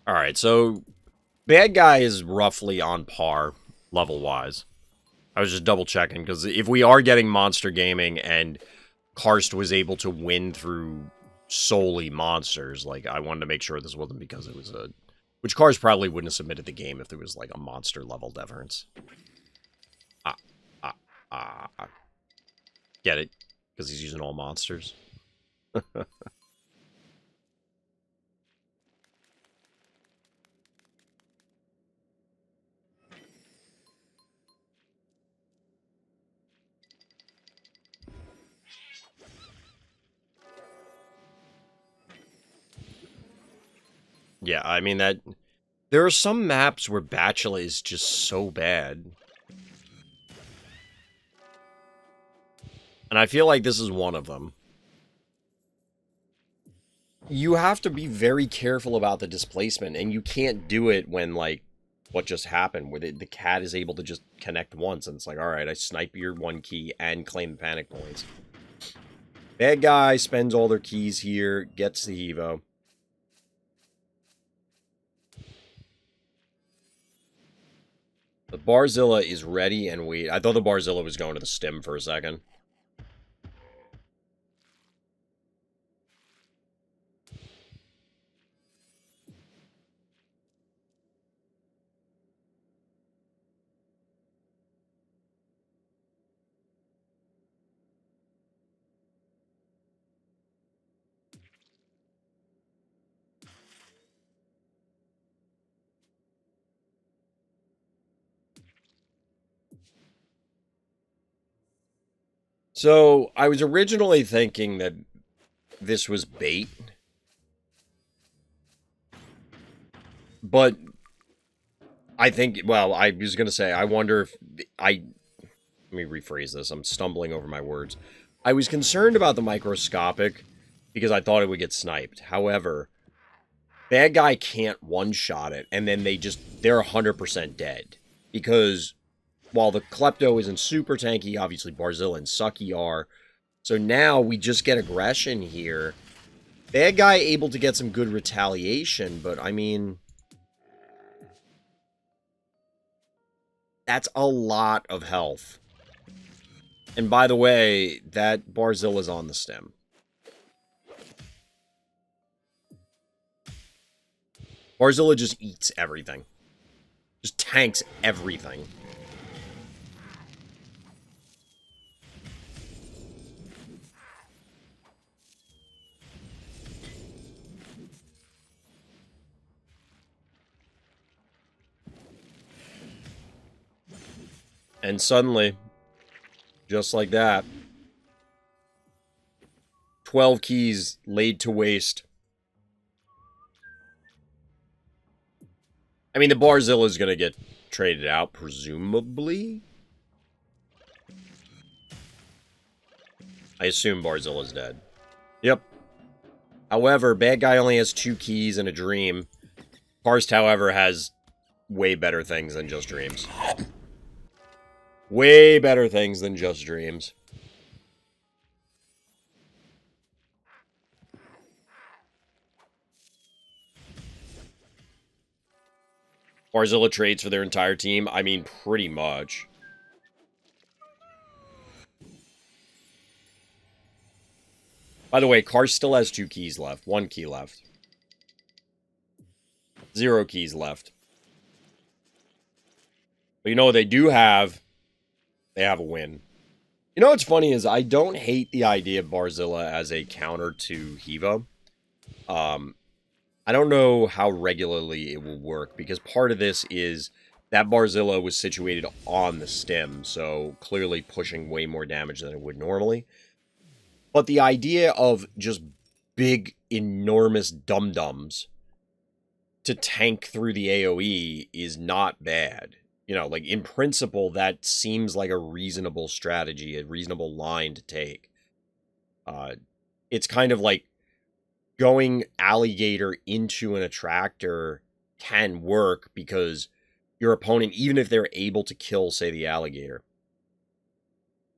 Alright, so bad guy is roughly on par level-wise. I was just double-checking, because if we are getting monster gaming and Karst was able to win through solely monsters, like, I wanted to make sure this wasn't because it was a... Which Karst probably wouldn't have submitted the game if there was, like, a monster-level difference. Get it? Because he's using all monsters. Yeah, I mean, that... There are some maps where Bachelor is just so bad. And I feel like this is one of them. You have to be very careful about the displacement, and you can't do it when, like, what just happened, where the cat is able to just connect once, and it's like, alright, I snipe your one key and claim the panic points. Bad guy spends all their keys here, gets the Evo. The Barzilla is ready and wait. I thought the Barzilla was going to the stem for a second. So, I was originally thinking that this was bait. But I think, well, I was going to say, I wonder if let me rephrase this. I'm stumbling over my words. I was concerned about the microscopic because I thought it would get sniped. However, bad guy can't one-shot it, and then they're 100% dead. Because while the Klepto isn't super tanky, obviously Barzilla and Sucky are. So now we just get aggression here. Bad guy able to get some good retaliation, but I mean, that's a lot of health. And by the way, that Barzilla's on the stem. Barzilla just eats everything. Just tanks everything. And suddenly, just like that, 12 keys laid to waste. I mean, the Barzilla's gonna get traded out, presumably? I assume Barzilla's dead. Yep. However, bad guy only has 2 keys and a dream. Karst, however, has way better things than just dreams. Way better things than just dreams. Barzilla trades for their entire team? I mean, pretty much. By the way, Karst still has 2 keys left. 1 key left. 0 keys left. But you know what they do have? They have a win. You know what's funny is I don't hate the idea of Barzilla as a counter to Hiva. I don't know how regularly it will work, because part of this is that Barzilla was situated on the stem, so clearly pushing way more damage than it would normally. But the idea of just big, enormous dum-dums to tank through the AoE is not bad. You know, like, in principle, that seems like a reasonable strategy, a reasonable line to take. It's kind of like going alligator into an attractor can work because your opponent, even if they're able to kill, say, the alligator,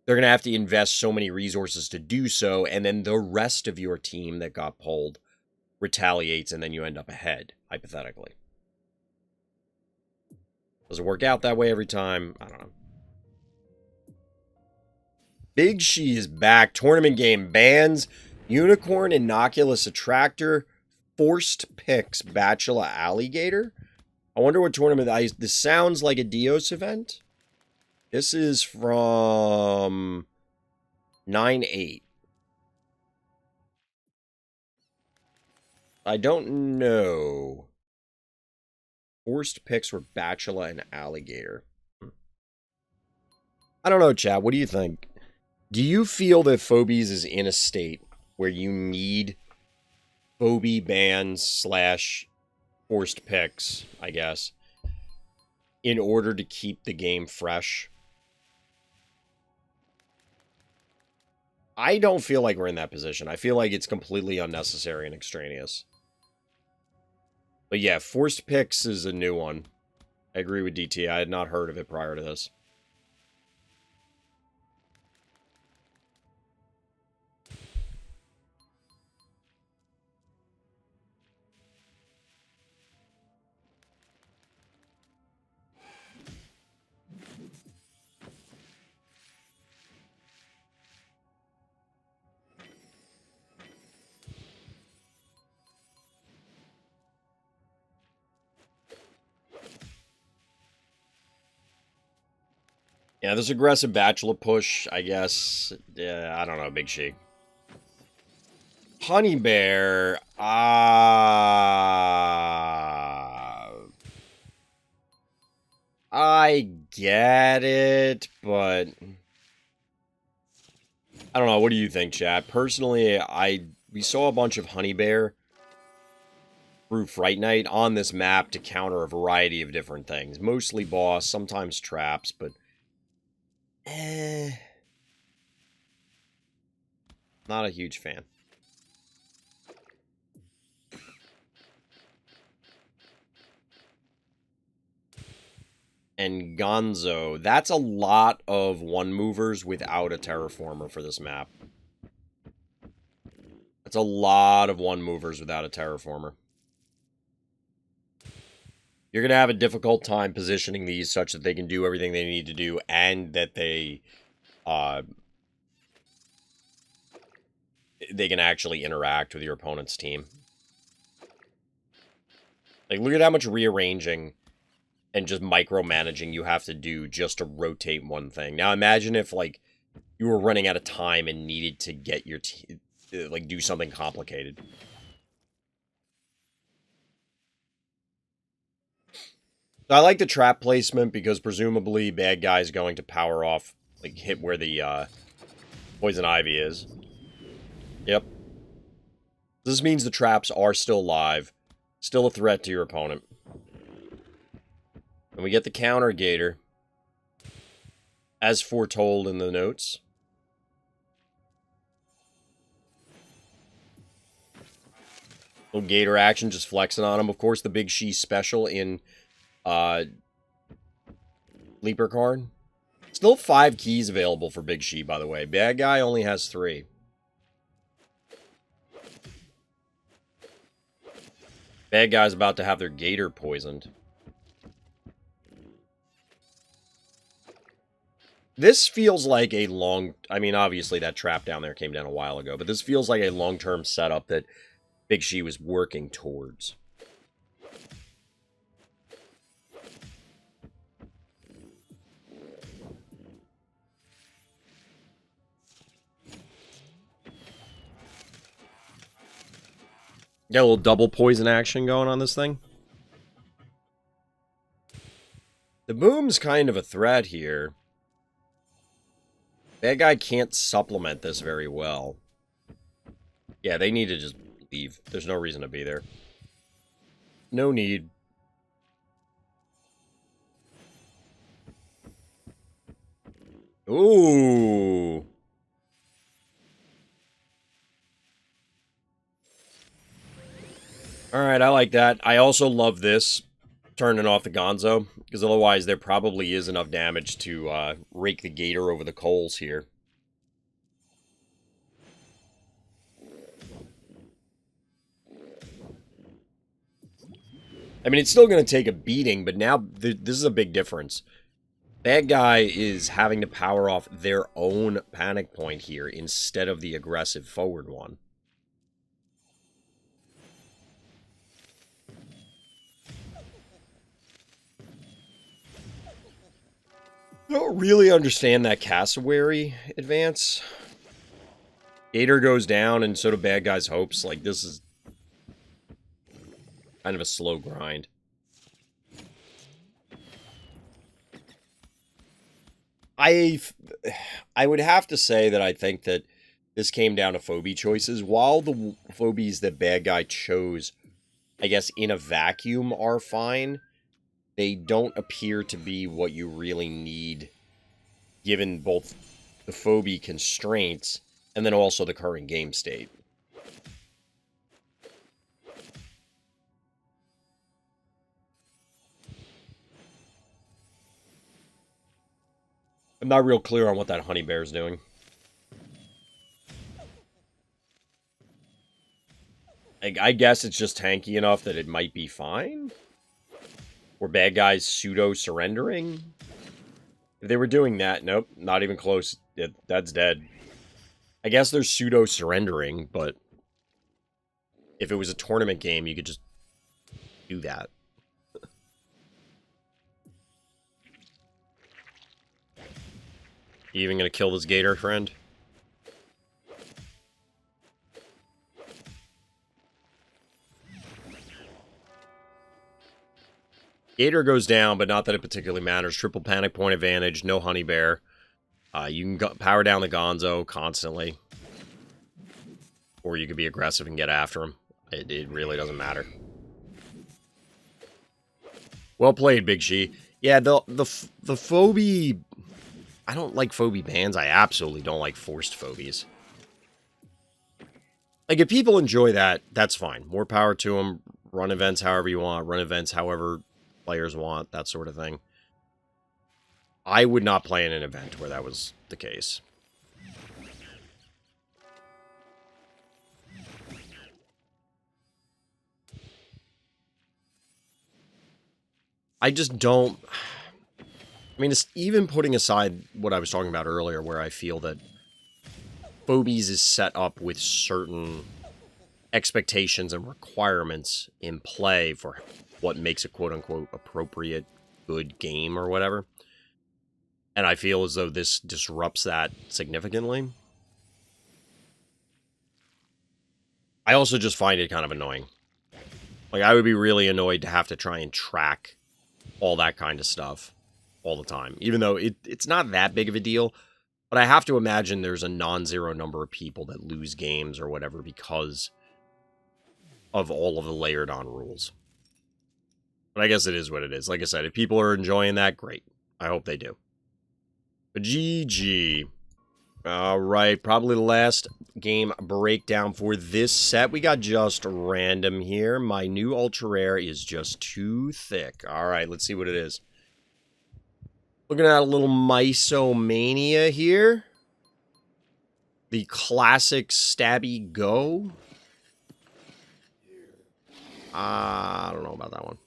they're going to have to invest so many resources to do so, and then the rest of your team that got pulled retaliates, and then you end up ahead, hypothetically. Does it work out that way every time? I don't know. Big She is back. Tournament game bans. Unicorn, Innocuous Attractor, Forced Picks, Bachelor Alligator. I wonder what tournament... This sounds like a Dios event. This is from 9/8. I don't know. Forced Picks were Bachelor and Alligator. I don't know, chat. What do you think? Do you feel that Phobies is in a state where you need Phobie bans / forced picks, I guess, in order to keep the game fresh? I don't feel like we're in that position. I feel like it's completely unnecessary and extraneous. But yeah, forced picks is a new one. I agree with DT. I had not heard of it prior to this. Yeah, this aggressive bachelor push, I guess. Yeah, I don't know, Big She. Honey Bear, I get it, but I don't know. What do you think, chat? Personally, we saw a bunch of Honey Bear through Fright Night on this map to counter a variety of different things. Mostly boss, sometimes traps, but not a huge fan. And Gonzo. That's a lot of one-movers without a terraformer for this map. That's a lot of one-movers without a terraformer. You're going to have a difficult time positioning these such that they can do everything they need to do and that they can actually interact with your opponent's team. Like, look at how much rearranging and just micromanaging you have to do just to rotate one thing. Now, imagine if, like, you were running out of time and needed to get your like, do something complicated. I like the trap placement because presumably bad guy's going to power off, like, hit where the poison ivy is. Yep. This means the traps are still live. Still a threat to your opponent. And we get the counter gator, as foretold in the notes. Little gator action, just flexing on him. Of course, the Big She special in Leaper card. Still 5 keys available for Big She, by the way. Bad guy only has 3. Bad guy's about to have their gator poisoned. This feels like a long... I mean, obviously that trap down there came down a while ago, but this feels like a long-term setup that Big She was working towards. Got a little double poison action going on this thing. The boom's kind of a threat here. Bad guy can't supplement this very well. Yeah, they need to just leave. There's no reason to be there. No need. Ooh. Alright, I like that. I also love this, turning off the Gonzo, because otherwise there probably is enough damage to rake the gator over the coals here. I mean, it's still going to take a beating, but now this is a big difference. Bad guy is having to power off their own panic point here instead of the aggressive forward one. I don't really understand that cassowary advance. Gator goes down, and so do bad guy's hopes. Like, this is kind of a slow grind. I would have to say that I think that this came down to phobie choices. While the phobies that bad guy chose, I guess, in a vacuum are fine, they don't appear to be what you really need, given both the phobie constraints and then also the current game state. I'm not real clear on what that honey bear is doing. I guess it's just tanky enough that it might be fine? Or bad guys pseudo-surrendering? If they were doing that, nope, not even close. That's dead. I guess they're pseudo-surrendering, but if it was a tournament game, you could just do that. You even gonna kill this gator, friend? Gator goes down, but not that it particularly matters. Triple panic point advantage, no honey bear. You can power down the Gonzo constantly. Or you could be aggressive and get after him. It really doesn't matter. Well played, Big She. Yeah, the phobie... I don't like phobie bans. I absolutely don't like forced phobies. Like, if people enjoy that, that's fine. More power to them. Run events however you want. Run events however players want. That sort of thing. I would not play in an event where that was the case. I just don't... I mean, it's even putting aside what I was talking about earlier, where I feel that Phobies is set up with certain expectations and requirements in play for what makes a quote-unquote appropriate good game or whatever. And I feel as though this disrupts that significantly. I also just find it kind of annoying. Like, I would be really annoyed to have to try and track all that kind of stuff all the time, even though it's not that big of a deal. But I have to imagine there's a non-zero number of people that lose games or whatever because of all of the layered on rules. But I guess it is what it is. Like I said, if people are enjoying that, great. I hope they do. But GG. All right, probably the last game breakdown for this set. We got Just Random here. My new Ultra Rare is just too thick. All right, let's see what it is. Looking at a little Mysomania here. The classic Stabby Go. I don't know about that one.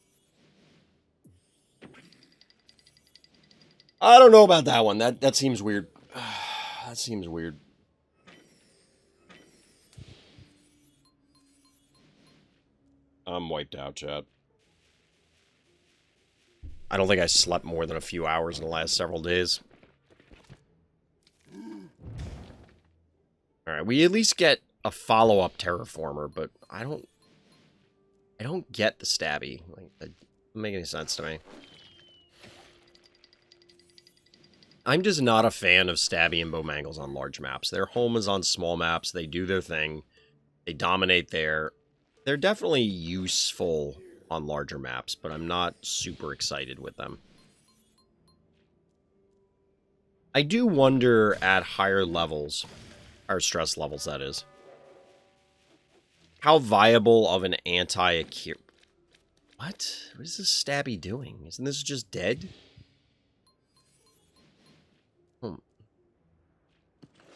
I don't know about that one. That seems weird. That seems weird. I'm wiped out, chat. I don't think I slept more than a few hours in the last several days. Alright, we at least get a follow-up Terraformer, but I don't get the Stabby. Like, that doesn't make any sense to me. I'm just not a fan of Stabby and Bowmangles on large maps. Their home is on small maps. They do their thing. They dominate there. They're definitely useful on larger maps, but I'm not super excited with them. I do wonder at higher levels, or stress levels that is, how viable of an anti-Akira... What? What is this Stabby doing? Isn't this just dead?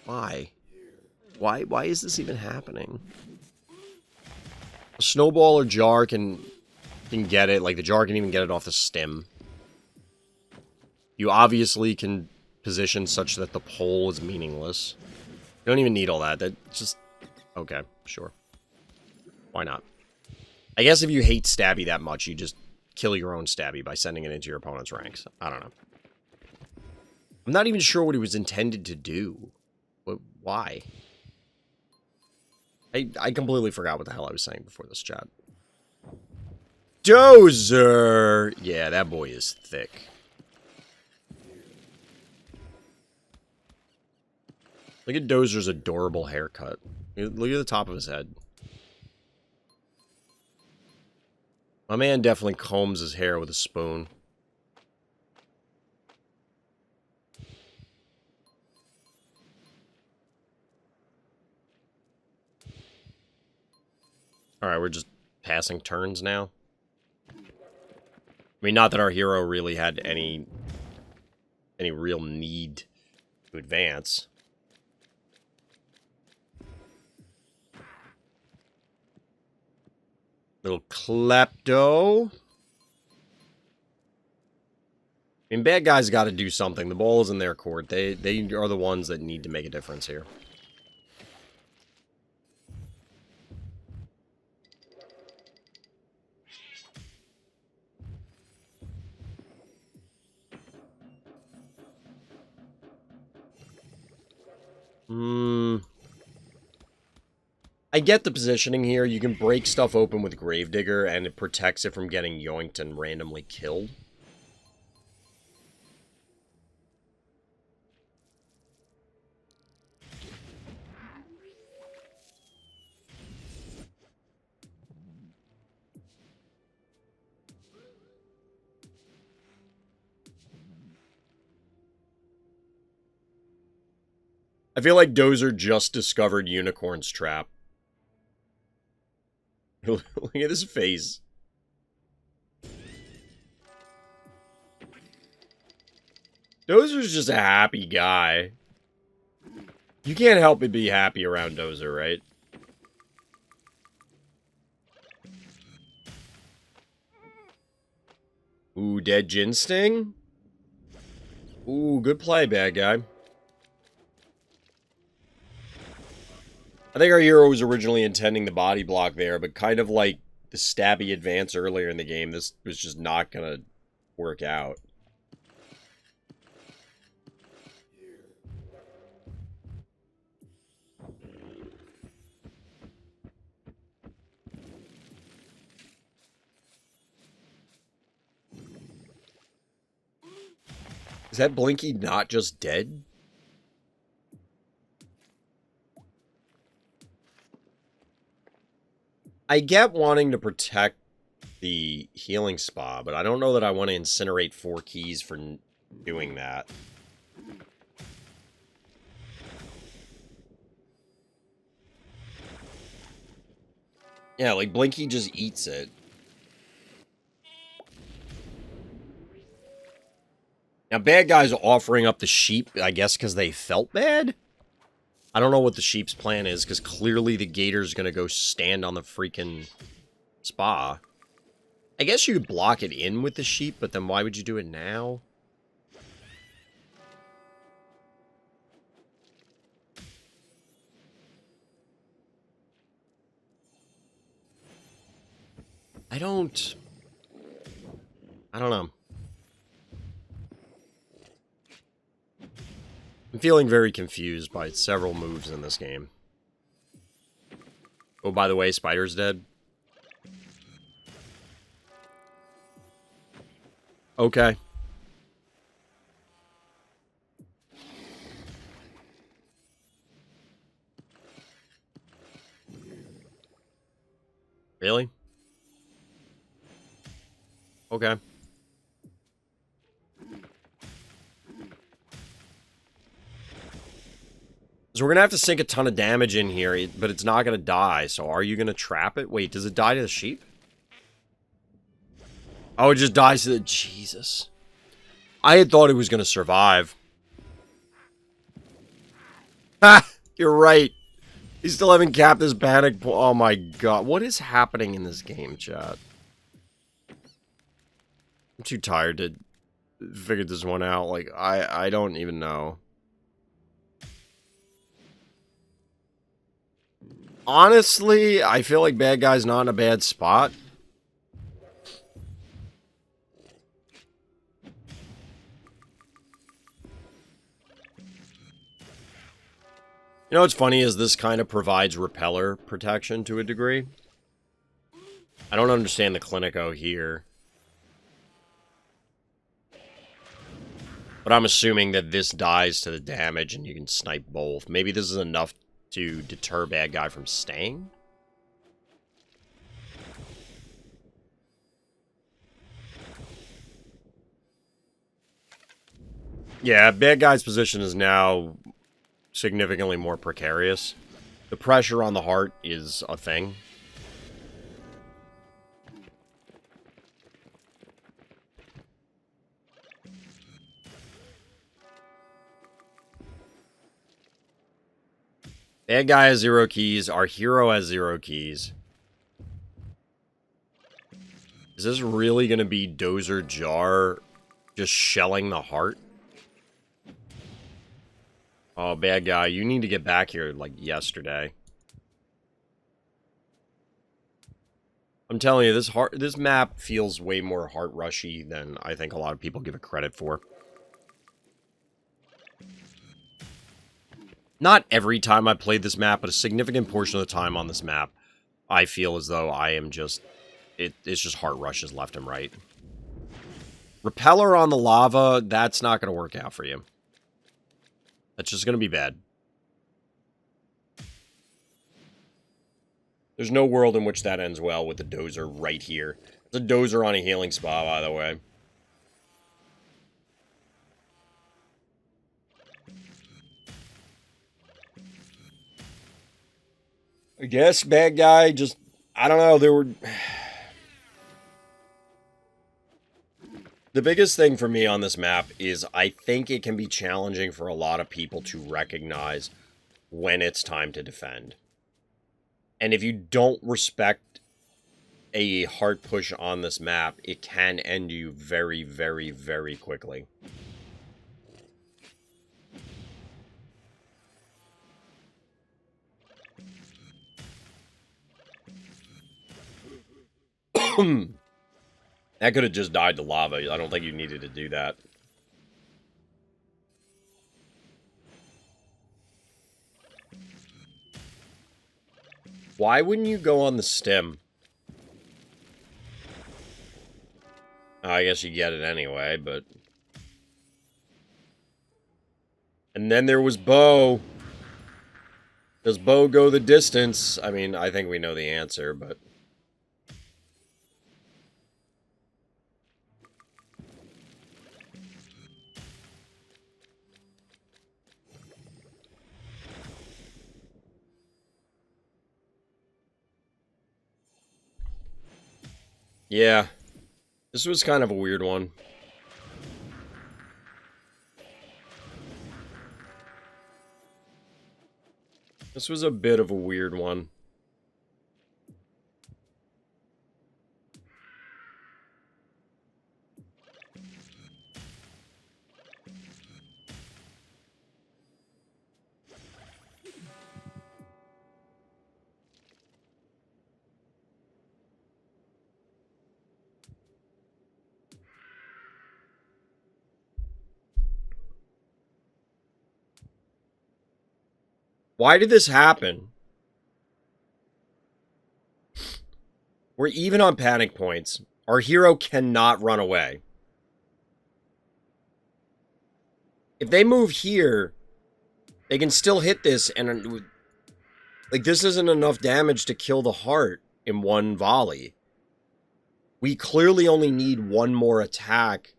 Why? Why is this even happening? A Snowball or Jar can get it. Like, the Jar can even get it off the stem. You obviously can position such that the pole is meaningless. You don't even need all that. That just... Okay, sure. Why not? I guess if you hate Stabby that much, you just kill your own Stabby by sending it into your opponent's ranks. I don't know. I'm not even sure what it was intended to do. But why? I completely forgot what the hell I was saying before this chat. Dozer! Yeah, that boy is thick. Look at Dozer's adorable haircut. Look at the top of his head. My man definitely combs his hair with a spoon. Alright, we're just passing turns now. I mean, not that our hero really had any real need to advance. Little klepto. I mean, bad guys got to do something. The ball is in their court. They are the ones that need to make a difference here. I get the positioning here. You can break stuff open with Gravedigger, and it protects it from getting yoinked and randomly killed. I feel like Dozer just discovered Unicorn's Trap. Look at his face. Dozer's just a happy guy. You can't help but be happy around Dozer, right? Ooh, dead Jin Sting? Ooh, good play, bad guy. I think our hero was originally intending the body block there, but kind of like the stabby advance earlier in the game, this was just not gonna work out. Is that Blinky not just dead? I get wanting to protect the healing spa, but I don't know that I want to incinerate 4 keys for doing that. Yeah, like Blinky just eats it. Now, bad guys offering up the sheep, I guess because they felt bad? I don't know what the sheep's plan is, because clearly the gator's going to go stand on the freaking spa. I guess you could block it in with the sheep, but then why would you do it now? I don't know. I'm feeling very confused by several moves in this game. Oh, by the way, Spider's dead. Okay. Really? Okay. So we're going to have to sink a ton of damage in here, but it's not going to die. So are you going to trap it? Wait, does it die to the sheep? Oh, it just dies to the... Jesus. I had thought it was going to survive. Ha! You're right. You still haven't capped this panic... Oh my god. What is happening in this game, chat? I'm too tired to figure this one out. Like, I don't even know. Honestly, I feel like bad guy's not in a bad spot. You know what's funny is this kind of provides repeller protection to a degree. I don't understand the Clinico here. But I'm assuming that this dies to the damage and you can snipe both. Maybe this is enough to deter bad guy from staying? Yeah, bad guy's position is now significantly more precarious. The pressure on the heart is a thing. Bad guy has 0 keys. Our hero has 0 keys. Is this really going to be Dozer Jar just shelling the heart? Oh, bad guy, you need to get back here like yesterday. I'm telling you, this map feels way more heart rushy than I think a lot of people give it credit for. Not every time I played this map, but a significant portion of the time on this map, I feel as though I am just... It's just heart rushes left and right. Repeller on the lava, that's not going to work out for you. That's just going to be bad. There's no world in which that ends well with the dozer right here. It's a dozer on a healing spa, by the way. I guess bad guy just... I don't know, there were... The biggest thing for me on this map is I think it can be challenging for a lot of people to recognize when it's time to defend. And if you don't respect a hard push on this map, it can end you very, very, very quickly. That could have just died to lava. I don't think you needed to do that. Why wouldn't you go on the stem? I guess you get it anyway, but... And then there was Bo. Does Bo go the distance? I mean, I think we know the answer, but... Yeah. This was kind of a weird one. This was a bit of a weird one. Why did this happen? We're even on panic points. Our hero cannot run away. If they move here, they can still hit this, and like, this isn't enough damage to kill the heart in one volley. We clearly only need one more attack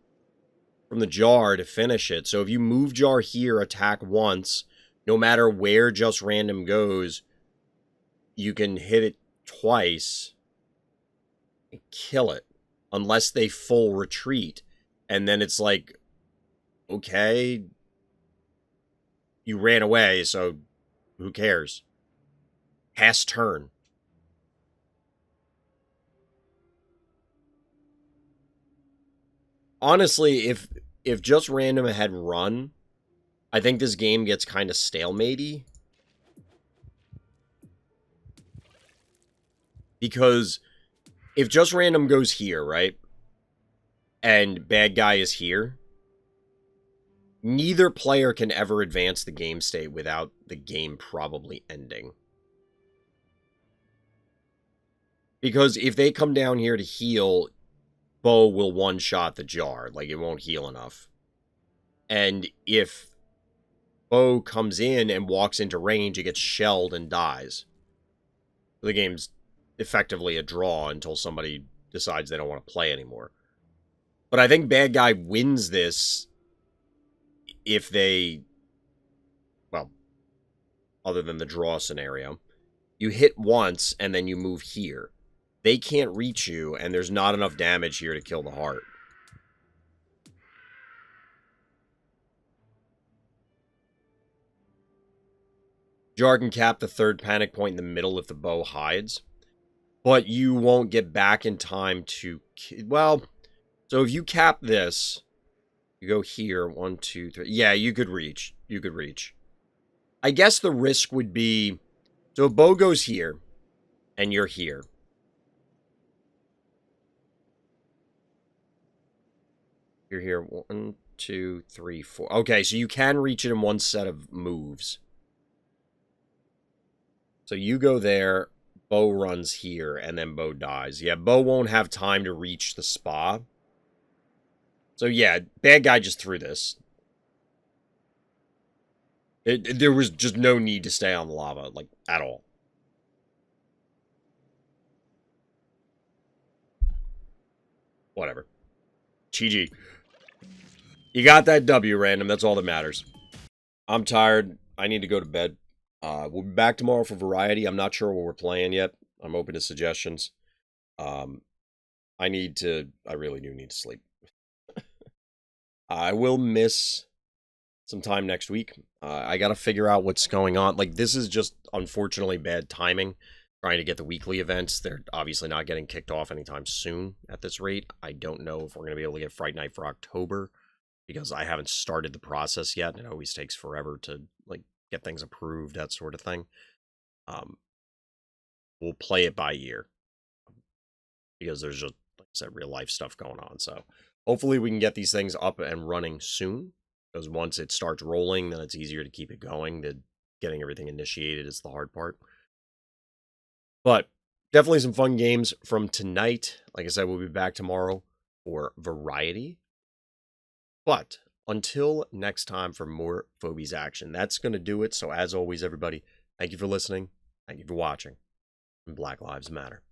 from the jar to finish it. So if you move jar here, attack once, no matter where Just Random goes, you can hit it twice and kill it. Unless they full retreat. And then it's like, okay, you ran away, so who cares? Pass turn. Honestly, if Just Random had run, I think this game gets kind of stalematey. Because if Just Random goes here, right? And bad guy is here, neither player can ever advance the game state without the game probably ending. Because if they come down here to heal, Bo will one-shot the jar. Like, it won't heal enough. And if Bo comes in and walks into range, it gets shelled and dies. The game's effectively a draw until somebody decides they don't want to play anymore. But I think bad guy wins this if they... Well, other than the draw scenario. You hit once, and then you move here. They can't reach you, and there's not enough damage here to kill the heart. Jar can cap the third panic point in the middle if the bow hides. But you won't get back in time to... Well, so if you cap this, you go here, 1, 2, 3... Yeah, you could reach. You could reach. I guess the risk would be... So if Bo goes here, and you're here... You're here, 1, 2, 3, 4. Okay, so you can reach it in one set of moves. So you go there, Bo runs here, and then Bo dies. Yeah, Bo won't have time to reach the spa. So yeah, bad guy just threw this. There was just no need to stay on the lava, like, at all. Whatever. GG. You got that W, random. That's all that matters. I'm tired. I need to go to bed. We'll be back tomorrow for variety. I'm not sure what we're playing yet. I'm open to suggestions. I really do need to sleep. I will miss some time next week. I got to figure out what's going on. Like, this is just unfortunately bad timing. Trying to get the weekly events. They're obviously not getting kicked off anytime soon at this rate. I don't know if we're going to be able to get Fright Night for October because I haven't started the process yet. It always takes forever to, like, get things approved, that sort of thing. We'll play it by ear because there's just, like I said, real life stuff going on. So hopefully we can get these things up and running soon, because once it starts rolling, then it's easier to keep it going. Getting everything initiated is the hard part. But definitely some fun games from tonight. Like I said, we'll be back tomorrow for variety. But until next time for more Phobies action, that's going to do it. So as always, everybody, thank you for listening. Thank you for watching. And Black Lives Matter.